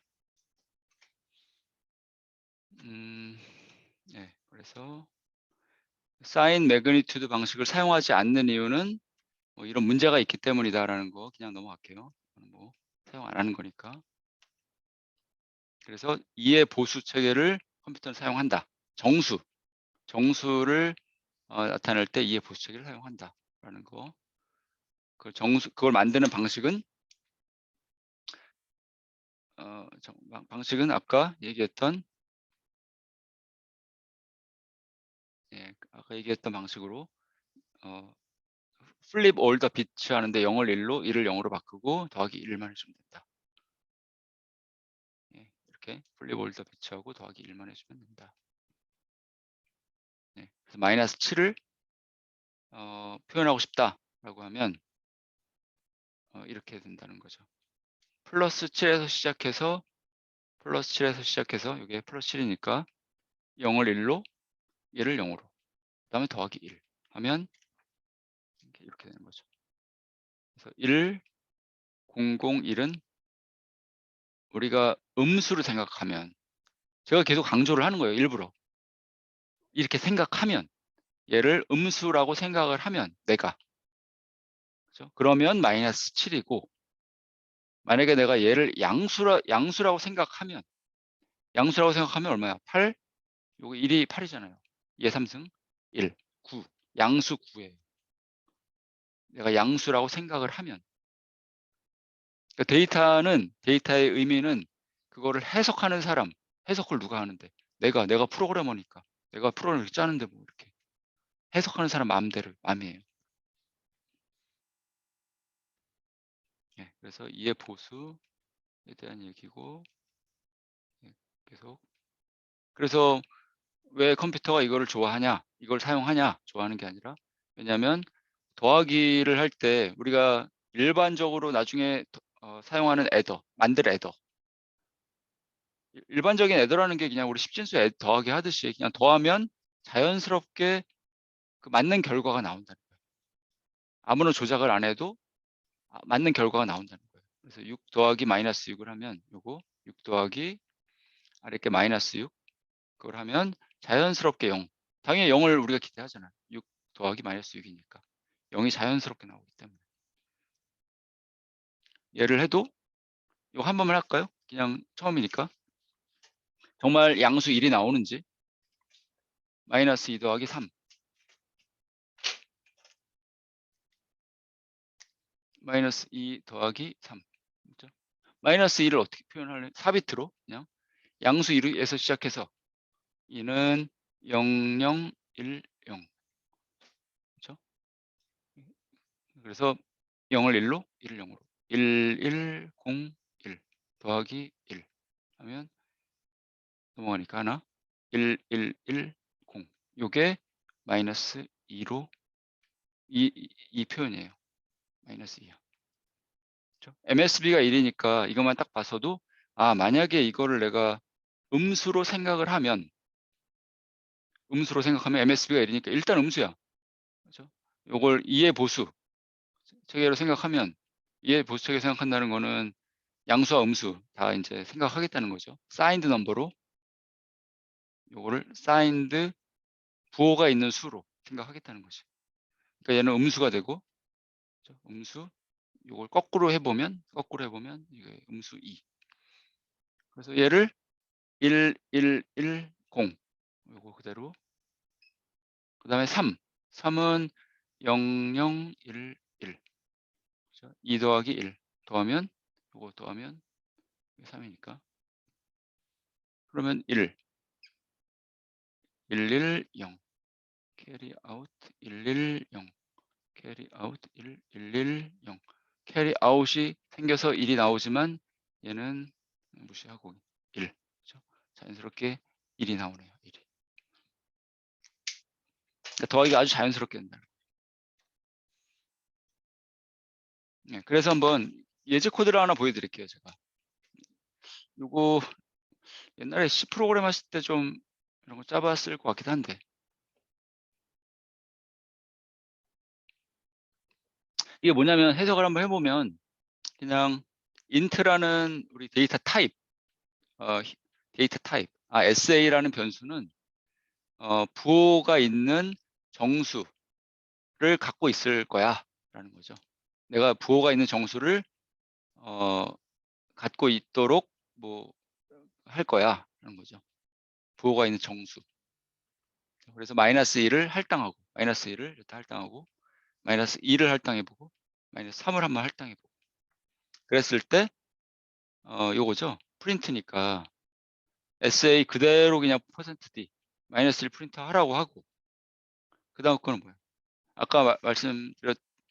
네, 그래서 사인 매그니튜드 방식을 사용하지 않는 이유는 뭐 이런 문제가 있기 때문이다라는 거 그냥 넘어갈게요. 뭐 사용 안 하는 거니까. 그래서 이해 보수 체계를 컴퓨터는 사용한다. 정수를 나타낼 때 이해 보수 체계를 사용한다라는 거. 그걸 만드는 방식은 아까 얘기했던 방식으로 flip all the bits 하는데 0을 1로 1을 0으로 바꾸고 더하기 1만 해주면 된다. 이렇게 flip all the bits 하고 더하기 1만 해주면 된다. 그래서 마이너스 7을 표현하고 싶다라고 하면 이렇게 된다는 거죠. 플러스 7에서 시작해서 이게 플러스 7이니까 0을 1로 얘를 0으로 그 다음에 더하기 1 하면 이렇게 되는 거죠. 그래서 1, 0, 0, 1은 우리가 음수를 생각하면 제가 계속 강조를 하는 거예요. 일부러. 이렇게 생각하면 얘를 음수라고 생각을 하면 내가 그렇죠? 그러면 마이너스 7이고 만약에 내가 얘를 양수라고 생각하면 얼마야? 8? 요거 1이 8이잖아요. 2의 3승 1, 9. 양수 9예요. 내가 양수라고 생각을 하면 그러니까 데이터의 의미는 그거를 해석하는 사람, 해석을 누가 하는데 내가 프로그래머니까 내가 프로그램을 짜는데 뭐 이렇게 해석하는 사람 마음이에요. 예, 그래서 2의 보수에 대한 얘기고 예, 계속. 그래서 왜 컴퓨터가 이거를 좋아하냐, 이걸 사용하냐, 좋아하는 게 아니라, 왜냐하면 더하기를 할 때 우리가 일반적으로 나중에 사용하는 애더, 만들 애더, 일반적인 애더라는 게 그냥 우리 십진수 더하기 하듯이 그냥 더하면 자연스럽게 그 맞는 결과가 나온다는 거예요. 아무런 조작을 안 해도 맞는 결과가 나온다는 거예요. 그래서 6 더하기 마이너스 6을 하면 요거 6 더하기 아래게 마이너스 6 그걸 하면 자연스럽게 0. 당연히 0을 우리가 기대하잖아요. 6 더하기 마이너스 6이니까 0이 자연스럽게 나오기 때문에. 얘를 해도 이거 한 번만 할까요? 그냥 처음이니까. 정말 양수 1이 나오는지. 마이너스 2 더하기 3. 마이너스 2 더하기 3. 그렇죠? 마이너스 2를 어떻게 표현할래? 4비트로 그냥 양수 1에서 시작해서 2는 0, 0, 1, 0. 그렇죠? 그래서 0을 1로, 1을 0으로. 1, 1, 0, 1 더하기 1 하면 넘어가니까 하나 1, 1, 1, 0. 요게 마이너스 2로 이 표현이에요. 마이너스 2야. 그렇죠? MSB가 1이니까 이것만 딱 봐서도 만약에 이거를 내가 음수로 생각을 하면 MSB가 1이니까 일단 음수야. 그렇죠? 요걸 2의 보수 체계로 생각하면 2의 보수 체계 생각한다는 거는 양수와 음수 다 이제 생각하겠다는 거죠. 사인드 넘버로 요거를 사인드 부호가 있는 수로 생각하겠다는 거죠. 그러니까 얘는 음수가 되고 그렇죠? 음수 요걸 거꾸로 해보면 이게 음수 2. 그래서 얘를 1, 1, 1, 0 요거 그대로 그 다음에 3은 0, 0, 1, 1 그렇죠? 2 더하기 1 더하면 요거 더하면 3이니까 그러면 1, 1, 1, 0 carry out 1, 1, 0 carry out 1, 1, 1, 0 carry out이 생겨서 1이 나오지만 얘는 무시하고 1 그렇죠? 자연스럽게 1이 나오네요. 1이. 그러니까 더하기가 아주 자연스럽게 된다. 네, 그래서 한번 예제 코드를 하나 보여드릴게요. 제가 요거 옛날에 C 프로그램 하실 때 좀 이런 거 짜봤을 것 같기도 한데 이게 뭐냐면 해석을 한번 해보면 그냥 int라는 우리 데이터 타입 SA라는 변수는 부호가 있는 정수를 갖고 있을 거야 라는 거죠. 내가 부호가 있는 정수를 갖고 있도록 뭐 할 거야 라는 거죠. 부호가 있는 정수. 그래서 마이너스 1을 할당하고 마이너스 1을 일단 할당하고 마이너스 2를 할당해보고 마이너스 3을 한번 할당해보고 그랬을 때 요거죠. 프린트니까 SA 그대로 그냥 %D 마이너스 1 프린트 하라고 하고 그 다음 거는 뭐예요? 아까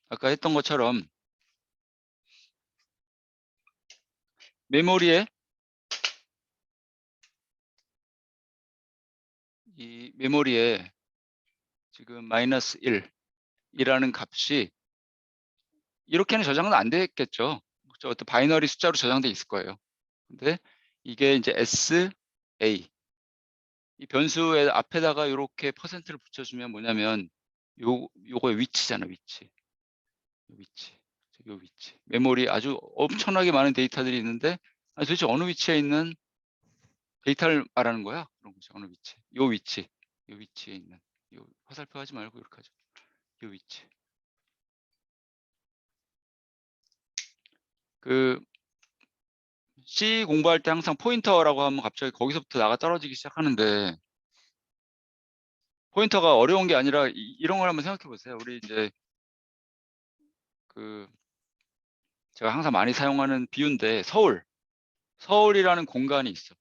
아까 했던 것처럼 메모리에 이 메모리에 지금 마이너스 1이라는 값이 이렇게는 저장은 안 되겠죠. 그렇죠? 어떤 바이너리 숫자로 저장돼 있을 거예요. 근데 이게 이제 SA 이 변수의 앞에다가 이렇게 %를 붙여주면 뭐냐면 요거의 위치잖아. 위치. 요 위치. 메모리 아주 엄청나게 많은 데이터들이 있는데 도대체 어느 위치에 있는 데이터를 말하는 거야? 그런 거죠. 어느 위치. 요 위치에 있는. 요 화살표 하지 말고 이렇게 하죠. 요 위치. 그 C 공부할 때 항상 포인터라고 하면 갑자기 거기서부터 나가 떨어지기 시작하는데 포인터가 어려운 게 아니라 이런 걸 한번 생각해 보세요. 우리 이제 그 제가 항상 많이 사용하는 비유인데 서울이라는 공간이 있어.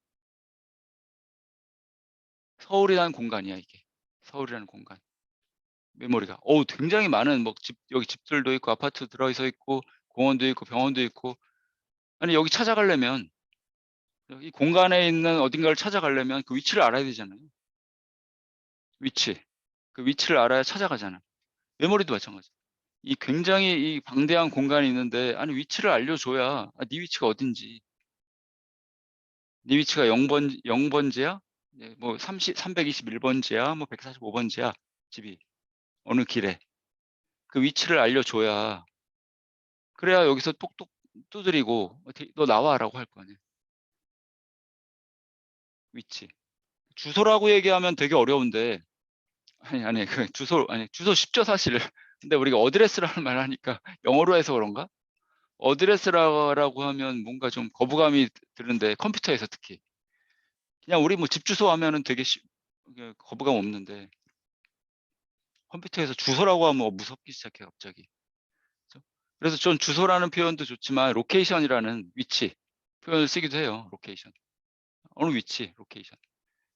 서울이라는 공간이야 이게. 서울이라는 공간. 메모리가 굉장히 많은 여기 집들도 있고 아파트 들어서 있고 공원도 있고 병원도 있고. 아니 여기 찾아가려면 이 공간에 있는 어딘가를 찾아가려면 그 위치를 알아야 되잖아요. 위치. 그 위치를 알아야 찾아가잖아. 메모리도 마찬가지. 이 굉장히 이 방대한 공간이 있는데 아니 위치를 알려줘야 네 위치가 어딘지. 네 위치가 0번지야? 뭐 321번지야? 뭐 145번지야? 집이 어느 길에. 그 위치를 알려줘야 그래야 여기서 똑똑 두드리고 너 나와라고 할 거 아니야. 위치. 주소라고 얘기하면 되게 어려운데 아니 그 주소 아니 주소 쉽죠 사실. 근데 우리가 어드레스라는 말 하니까 영어로 해서 그런가? 어드레스라고 하면 뭔가 좀 거부감이 드는데 컴퓨터에서 특히 그냥 우리 뭐 집 주소 하면은 되게 거부감 없는데 컴퓨터에서 주소라고 하면 무섭기 시작해 갑자기. 그죠? 그래서 전 주소라는 표현도 좋지만 로케이션이라는 위치 표현을 쓰기도 해요. 로케이션. 어느 위치, 로케이션.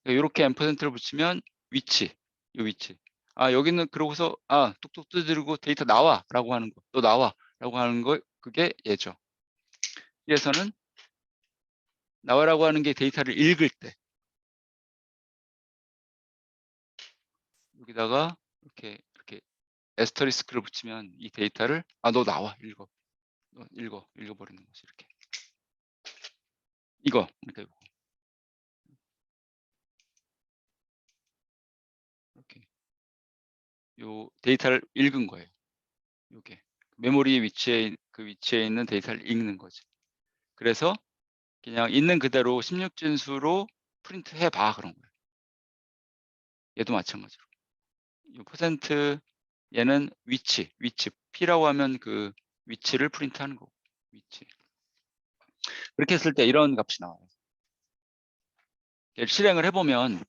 이렇게 앰퍼센트를 붙이면 위치, 이 위치. 아 여기는 그러고서 뚝뚝 두드리고 데이터 나와라고 하는 거, 또 나와라고 하는 거 그게 얘죠. 여기에서는 나와라고 하는 게 데이터를 읽을 때 여기다가 이렇게 에스터리스크를 붙이면 이 데이터를 너 나와 읽어버리는 거지 이렇게. 이거 그러니까 이거. 이렇게 요 데이터를 읽은 거예요. 요게 메모리 위치에 그 위치에 있는 데이터를 읽는 거지. 그래서 그냥 있는 그대로 16진수로 프린트 해봐 그런 거예요. 얘도 마찬가지로. 이 퍼센트 얘는 위치 P라고 하면 그 위치를 프린트하는 거고 위치. 그렇게 했을 때 이런 값이 나와요. 얘를 실행을 해보면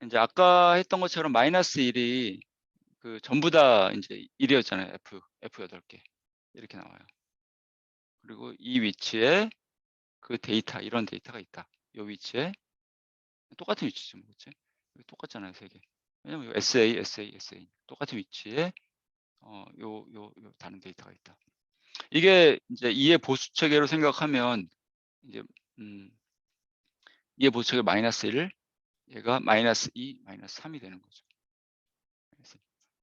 이제 아까 했던 것처럼 -1이 그 전부 다 이제 1이었잖아요. F 8개 이렇게 나와요. 그리고 이 위치에 그 데이터 이런 데이터가 있다. 이 위치에 똑같은 위치죠, 그렇지? 똑같잖아요, 세 개. 왜냐면 요 SA 똑같은 위치에 요 다른 데이터가 있다. 이게 이제 이해 보수 체계로 생각하면 이제 이해 보수 체계 -1 얘가 -2, -3이 되는 거죠.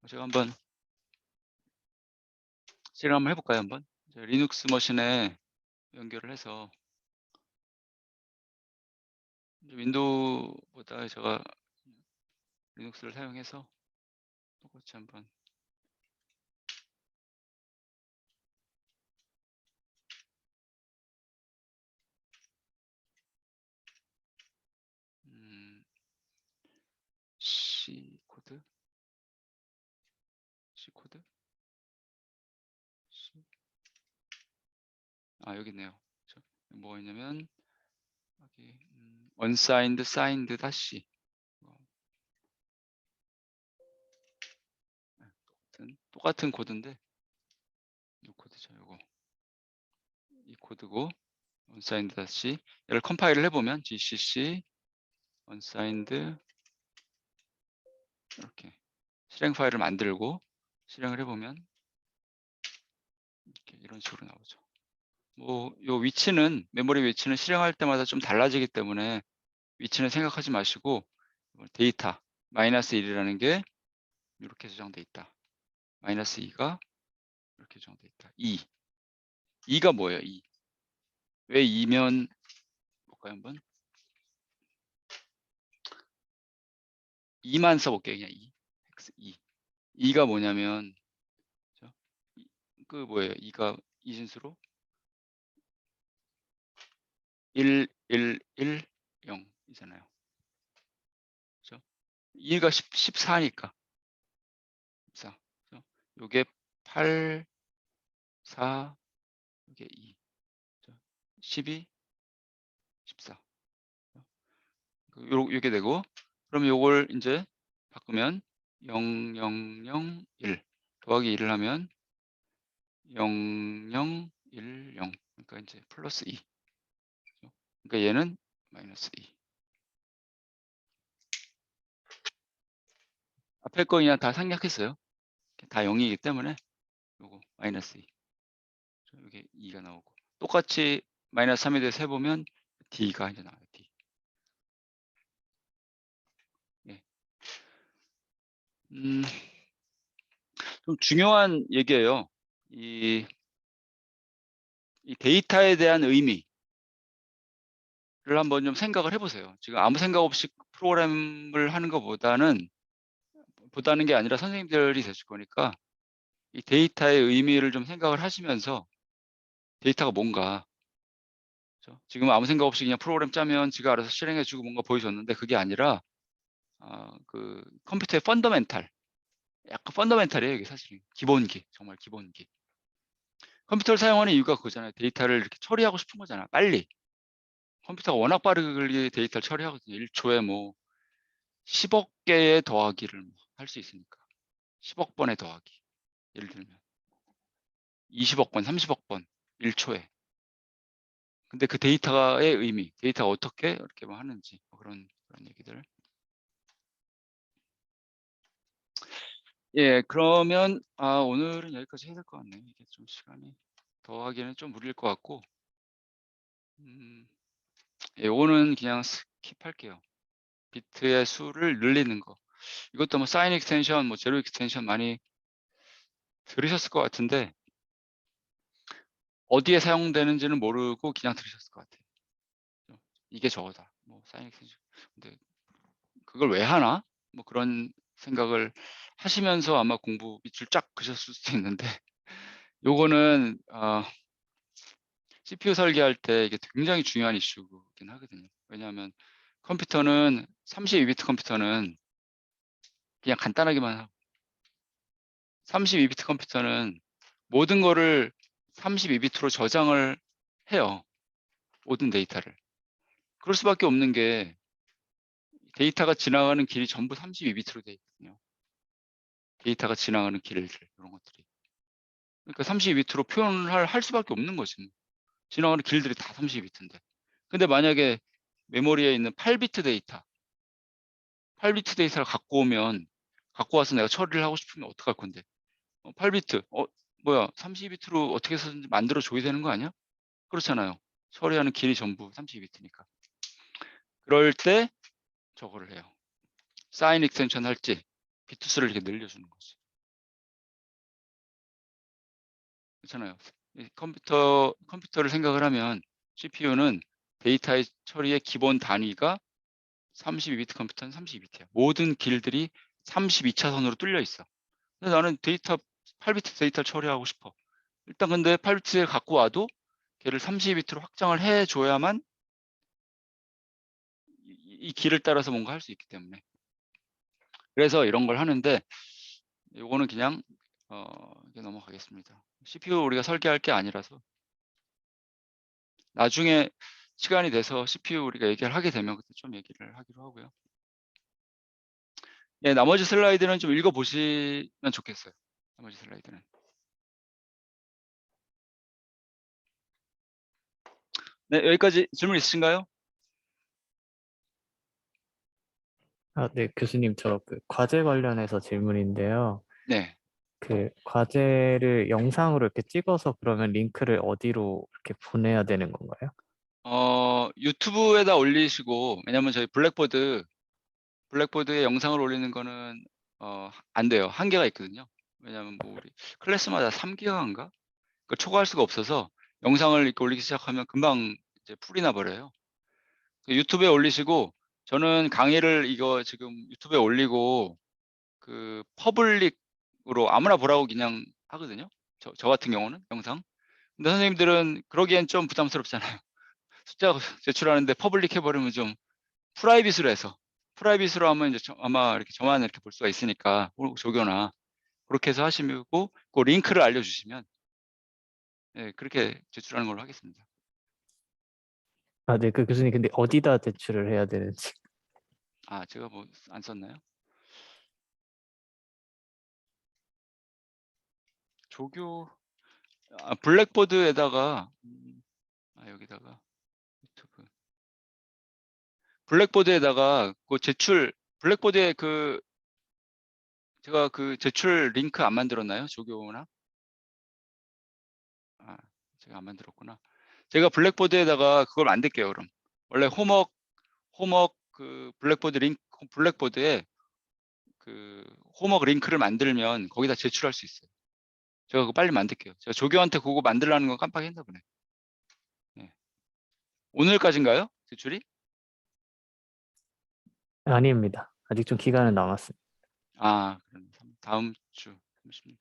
제가 한번 실행 한번 해볼까요, 한번? 리눅스 머신에 연결을 해서 윈도우보다 제가 리눅스를 사용해서 똑같이 한번 C 코드 여기 있네요. 뭐가 있냐면 여기 unsigned signed 다시 똑같은 코드인데 이 코드죠. 요거 이 코드고 unsigned 다시 얘를 컴파일을 해보면 gcc unsigned 이렇게 실행 파일을 만들고 실행을 해보면 이런 식으로 나오죠. 뭐 요 위치는 메모리 위치는 실행할 때마다 좀 달라지기 때문에 위치는 생각하지 마시고 데이터 -1이라는 게 이렇게 저장돼 있다. -2가 이렇게 저장돼 있다. 2가 뭐예요? 2. 왜 2면 볼까요 한번? 2만 써볼게요. 그냥 2. x2. 2가 뭐냐면 그 뭐예요? 2가 이진수로 1, 1, 1, 0이잖아요. 그죠? 2가 14니까. 14. 그죠? 요게 8, 4, 요게 2. 12, 14. 요게 되고 그럼 요걸 이제 바꾸면 0, 0, 0, 1 더하기 1을 하면 0, 0, 1, 0 그러니까 이제 플러스 2 그러니까 얘는 마이너스 2 앞에 거 그냥 다 생략했어요. 다 0이기 때문에 요거 마이너스 2 이렇게 2가 나오고 똑같이 마이너스 3에 대해서 해보면 D가 이제 나와요. D. 예. 좀 중요한 얘기예요. 이 데이터에 대한 의미를 한번 좀 생각을 해보세요. 지금 아무 생각 없이 프로그램을 하는 것보다는 게 아니라 선생님들이 되실 거니까 이 데이터의 의미를 좀 생각을 하시면서 데이터가 뭔가, 그렇죠? 지금 아무 생각 없이 그냥 프로그램 짜면 지가 알아서 실행해주고 뭔가 보여줬는데 그게 아니라 그 컴퓨터의 펀더멘탈, 약간 펀더멘탈이에요. 이게 사실 기본기, 정말 기본기. 컴퓨터를 사용하는 이유가 그거잖아요. 데이터를 이렇게 처리하고 싶은 거잖아. 빨리. 컴퓨터가 워낙 빠르게 데이터를 처리하거든요. 1초에 뭐 10억 개의 더하기를 할 수 있으니까. 10억 번의 더하기. 예를 들면 20억 번, 30억 번 1초에. 근데 그 데이터의 의미, 데이터가 어떻게 이렇게 뭐 하는지 뭐 그런 얘기들. 예, 그러면 오늘은 여기까지 해야 될 것 같네요. 이게 좀 시간이 더 하기에는 좀 무리일 것 같고, 예, 요거는 그냥 스킵할게요. 비트의 수를 늘리는 거. 이것도 뭐 사인 익스텐션, 뭐 제로 익스텐션 많이 들으셨을 것 같은데 어디에 사용되는지는 모르고 그냥 들으셨을 것 같아요. 이게 저거다. 뭐 사인 익스텐션. 근데 그걸 왜 하나? 뭐 그런 생각을 하시면서 아마 공부 밑줄 쫙 그셨을 수도 있는데 요거는 CPU 설계할 때 이게 굉장히 중요한 이슈긴 하거든요. 왜냐하면 컴퓨터는 32비트 컴퓨터는 그냥 간단하게만 하고 32비트 컴퓨터는 모든 거를 32비트로 저장을 해요. 모든 데이터를. 그럴 수밖에 없는 게 데이터가 지나가는 길이 전부 32비트로 되어 있거든요. 데이터가 지나가는 길들 이런 것들이. 그러니까 32비트로 표현을 할 수밖에 없는 거지. 뭐. 지나가는 길들이 다 32비트인데. 근데 만약에 메모리에 있는 8비트 데이터, 8비트 데이터를 갖고 와서 내가 처리를 하고 싶으면 어떡할 건데? 8비트, 뭐야, 32비트로 어떻게 해서든지 만들어 줘야 되는 거 아니야? 그렇잖아요. 처리하는 길이 전부 32비트니까. 그럴 때 저거를 해요. 사인 익스텐션 할지 비트 수를 이렇게 늘려주는 거지. 그렇잖아요. 컴퓨터를 생각을 하면 CPU는 데이터의 처리의 기본 단위가 32비트 컴퓨터는 32비트야. 모든 길들이 32차선으로 뚫려 있어. 근데 나는 8비트 데이터를 처리하고 싶어. 일단 근데 8비트를 갖고 와도 걔를 32비트로 확장을 해줘야만 이 길을 따라서 뭔가 할 수 있기 때문에. 그래서 이런 걸 하는데 요거는 그냥 이게 넘어가겠습니다. CPU 우리가 설계할 게 아니라서 나중에 시간이 돼서 CPU 우리가 얘기를 하게 되면 그때 좀 얘기를 하기로 하고요. 예, 나머지 슬라이드는 좀 읽어보시면 좋겠어요. 나머지 슬라이드는. 네, 여기까지 질문 있으신가요? 네, 교수님, 저 그 과제 관련해서 질문인데요. 네. 그 과제를 영상으로 이렇게 찍어서 그러면 링크를 어디로 이렇게 보내야 되는 건가요? 유튜브에다 올리시고, 왜냐면 저희 블랙보드에 영상을 올리는 거는 안 돼요. 한계가 있거든요. 왜냐면 뭐 우리 클래스마다 3기가인가? 그 초과할 수가 없어서 영상을 이렇게 올리기 시작하면 금방 이제 풀이 나 버려요. 유튜브에 올리시고 저는 강의를 이거 지금 유튜브에 올리고 그 퍼블릭으로 아무나 보라고 그냥 하거든요. 저 같은 경우는 영상. 근데 선생님들은 그러기엔 좀 부담스럽잖아요. 숫자 제출하는데 퍼블릭 해버리면 좀 프라이빗으로 하면 이제 아마 이렇게 저만 이렇게 볼 수가 있으니까 조교나 그렇게 해서 하시고 그 링크를 알려주시면 네, 그렇게 제출하는 걸로 하겠습니다. 네, 그 교수님, 근데 어디다 제출을 해야 되는지. 제가 뭐 안 썼나요? 조교 블랙보드에다가 여기다가 유튜브 블랙보드에다가 그 블랙보드에 제가 그 제출 링크 안 만들었나요? 조교나 제가 안 만들었구나. 제가 블랙보드에다가 그걸 만들게요. 그럼 원래 홈워크 그 블랙보드에 그 홈워크 링크를 만들면 거기다 제출할 수 있어요. 제가 그거 빨리 만들게요. 제가 조교한테 그거 만들라는 건 깜빡했나 보네. 네. 오늘까지인가요? 제출이? 아닙니다. 아직 좀 기간은 남았습니다. 아, 그럼 다음 주 36일.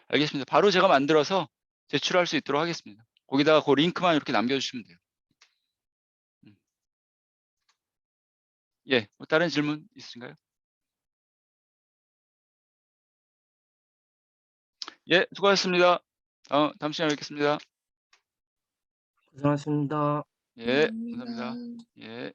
알겠습니다. 바로 제가 만들어서 제출할 수 있도록 하겠습니다. 거기다가 그 링크만 이렇게 남겨주시면 돼요. 예, 뭐 다른 질문 있으신가요? 예, 수고하셨습니다. 다음 시간에 뵙겠습니다. 고생하셨습니다. 예, 감사합니다. 예.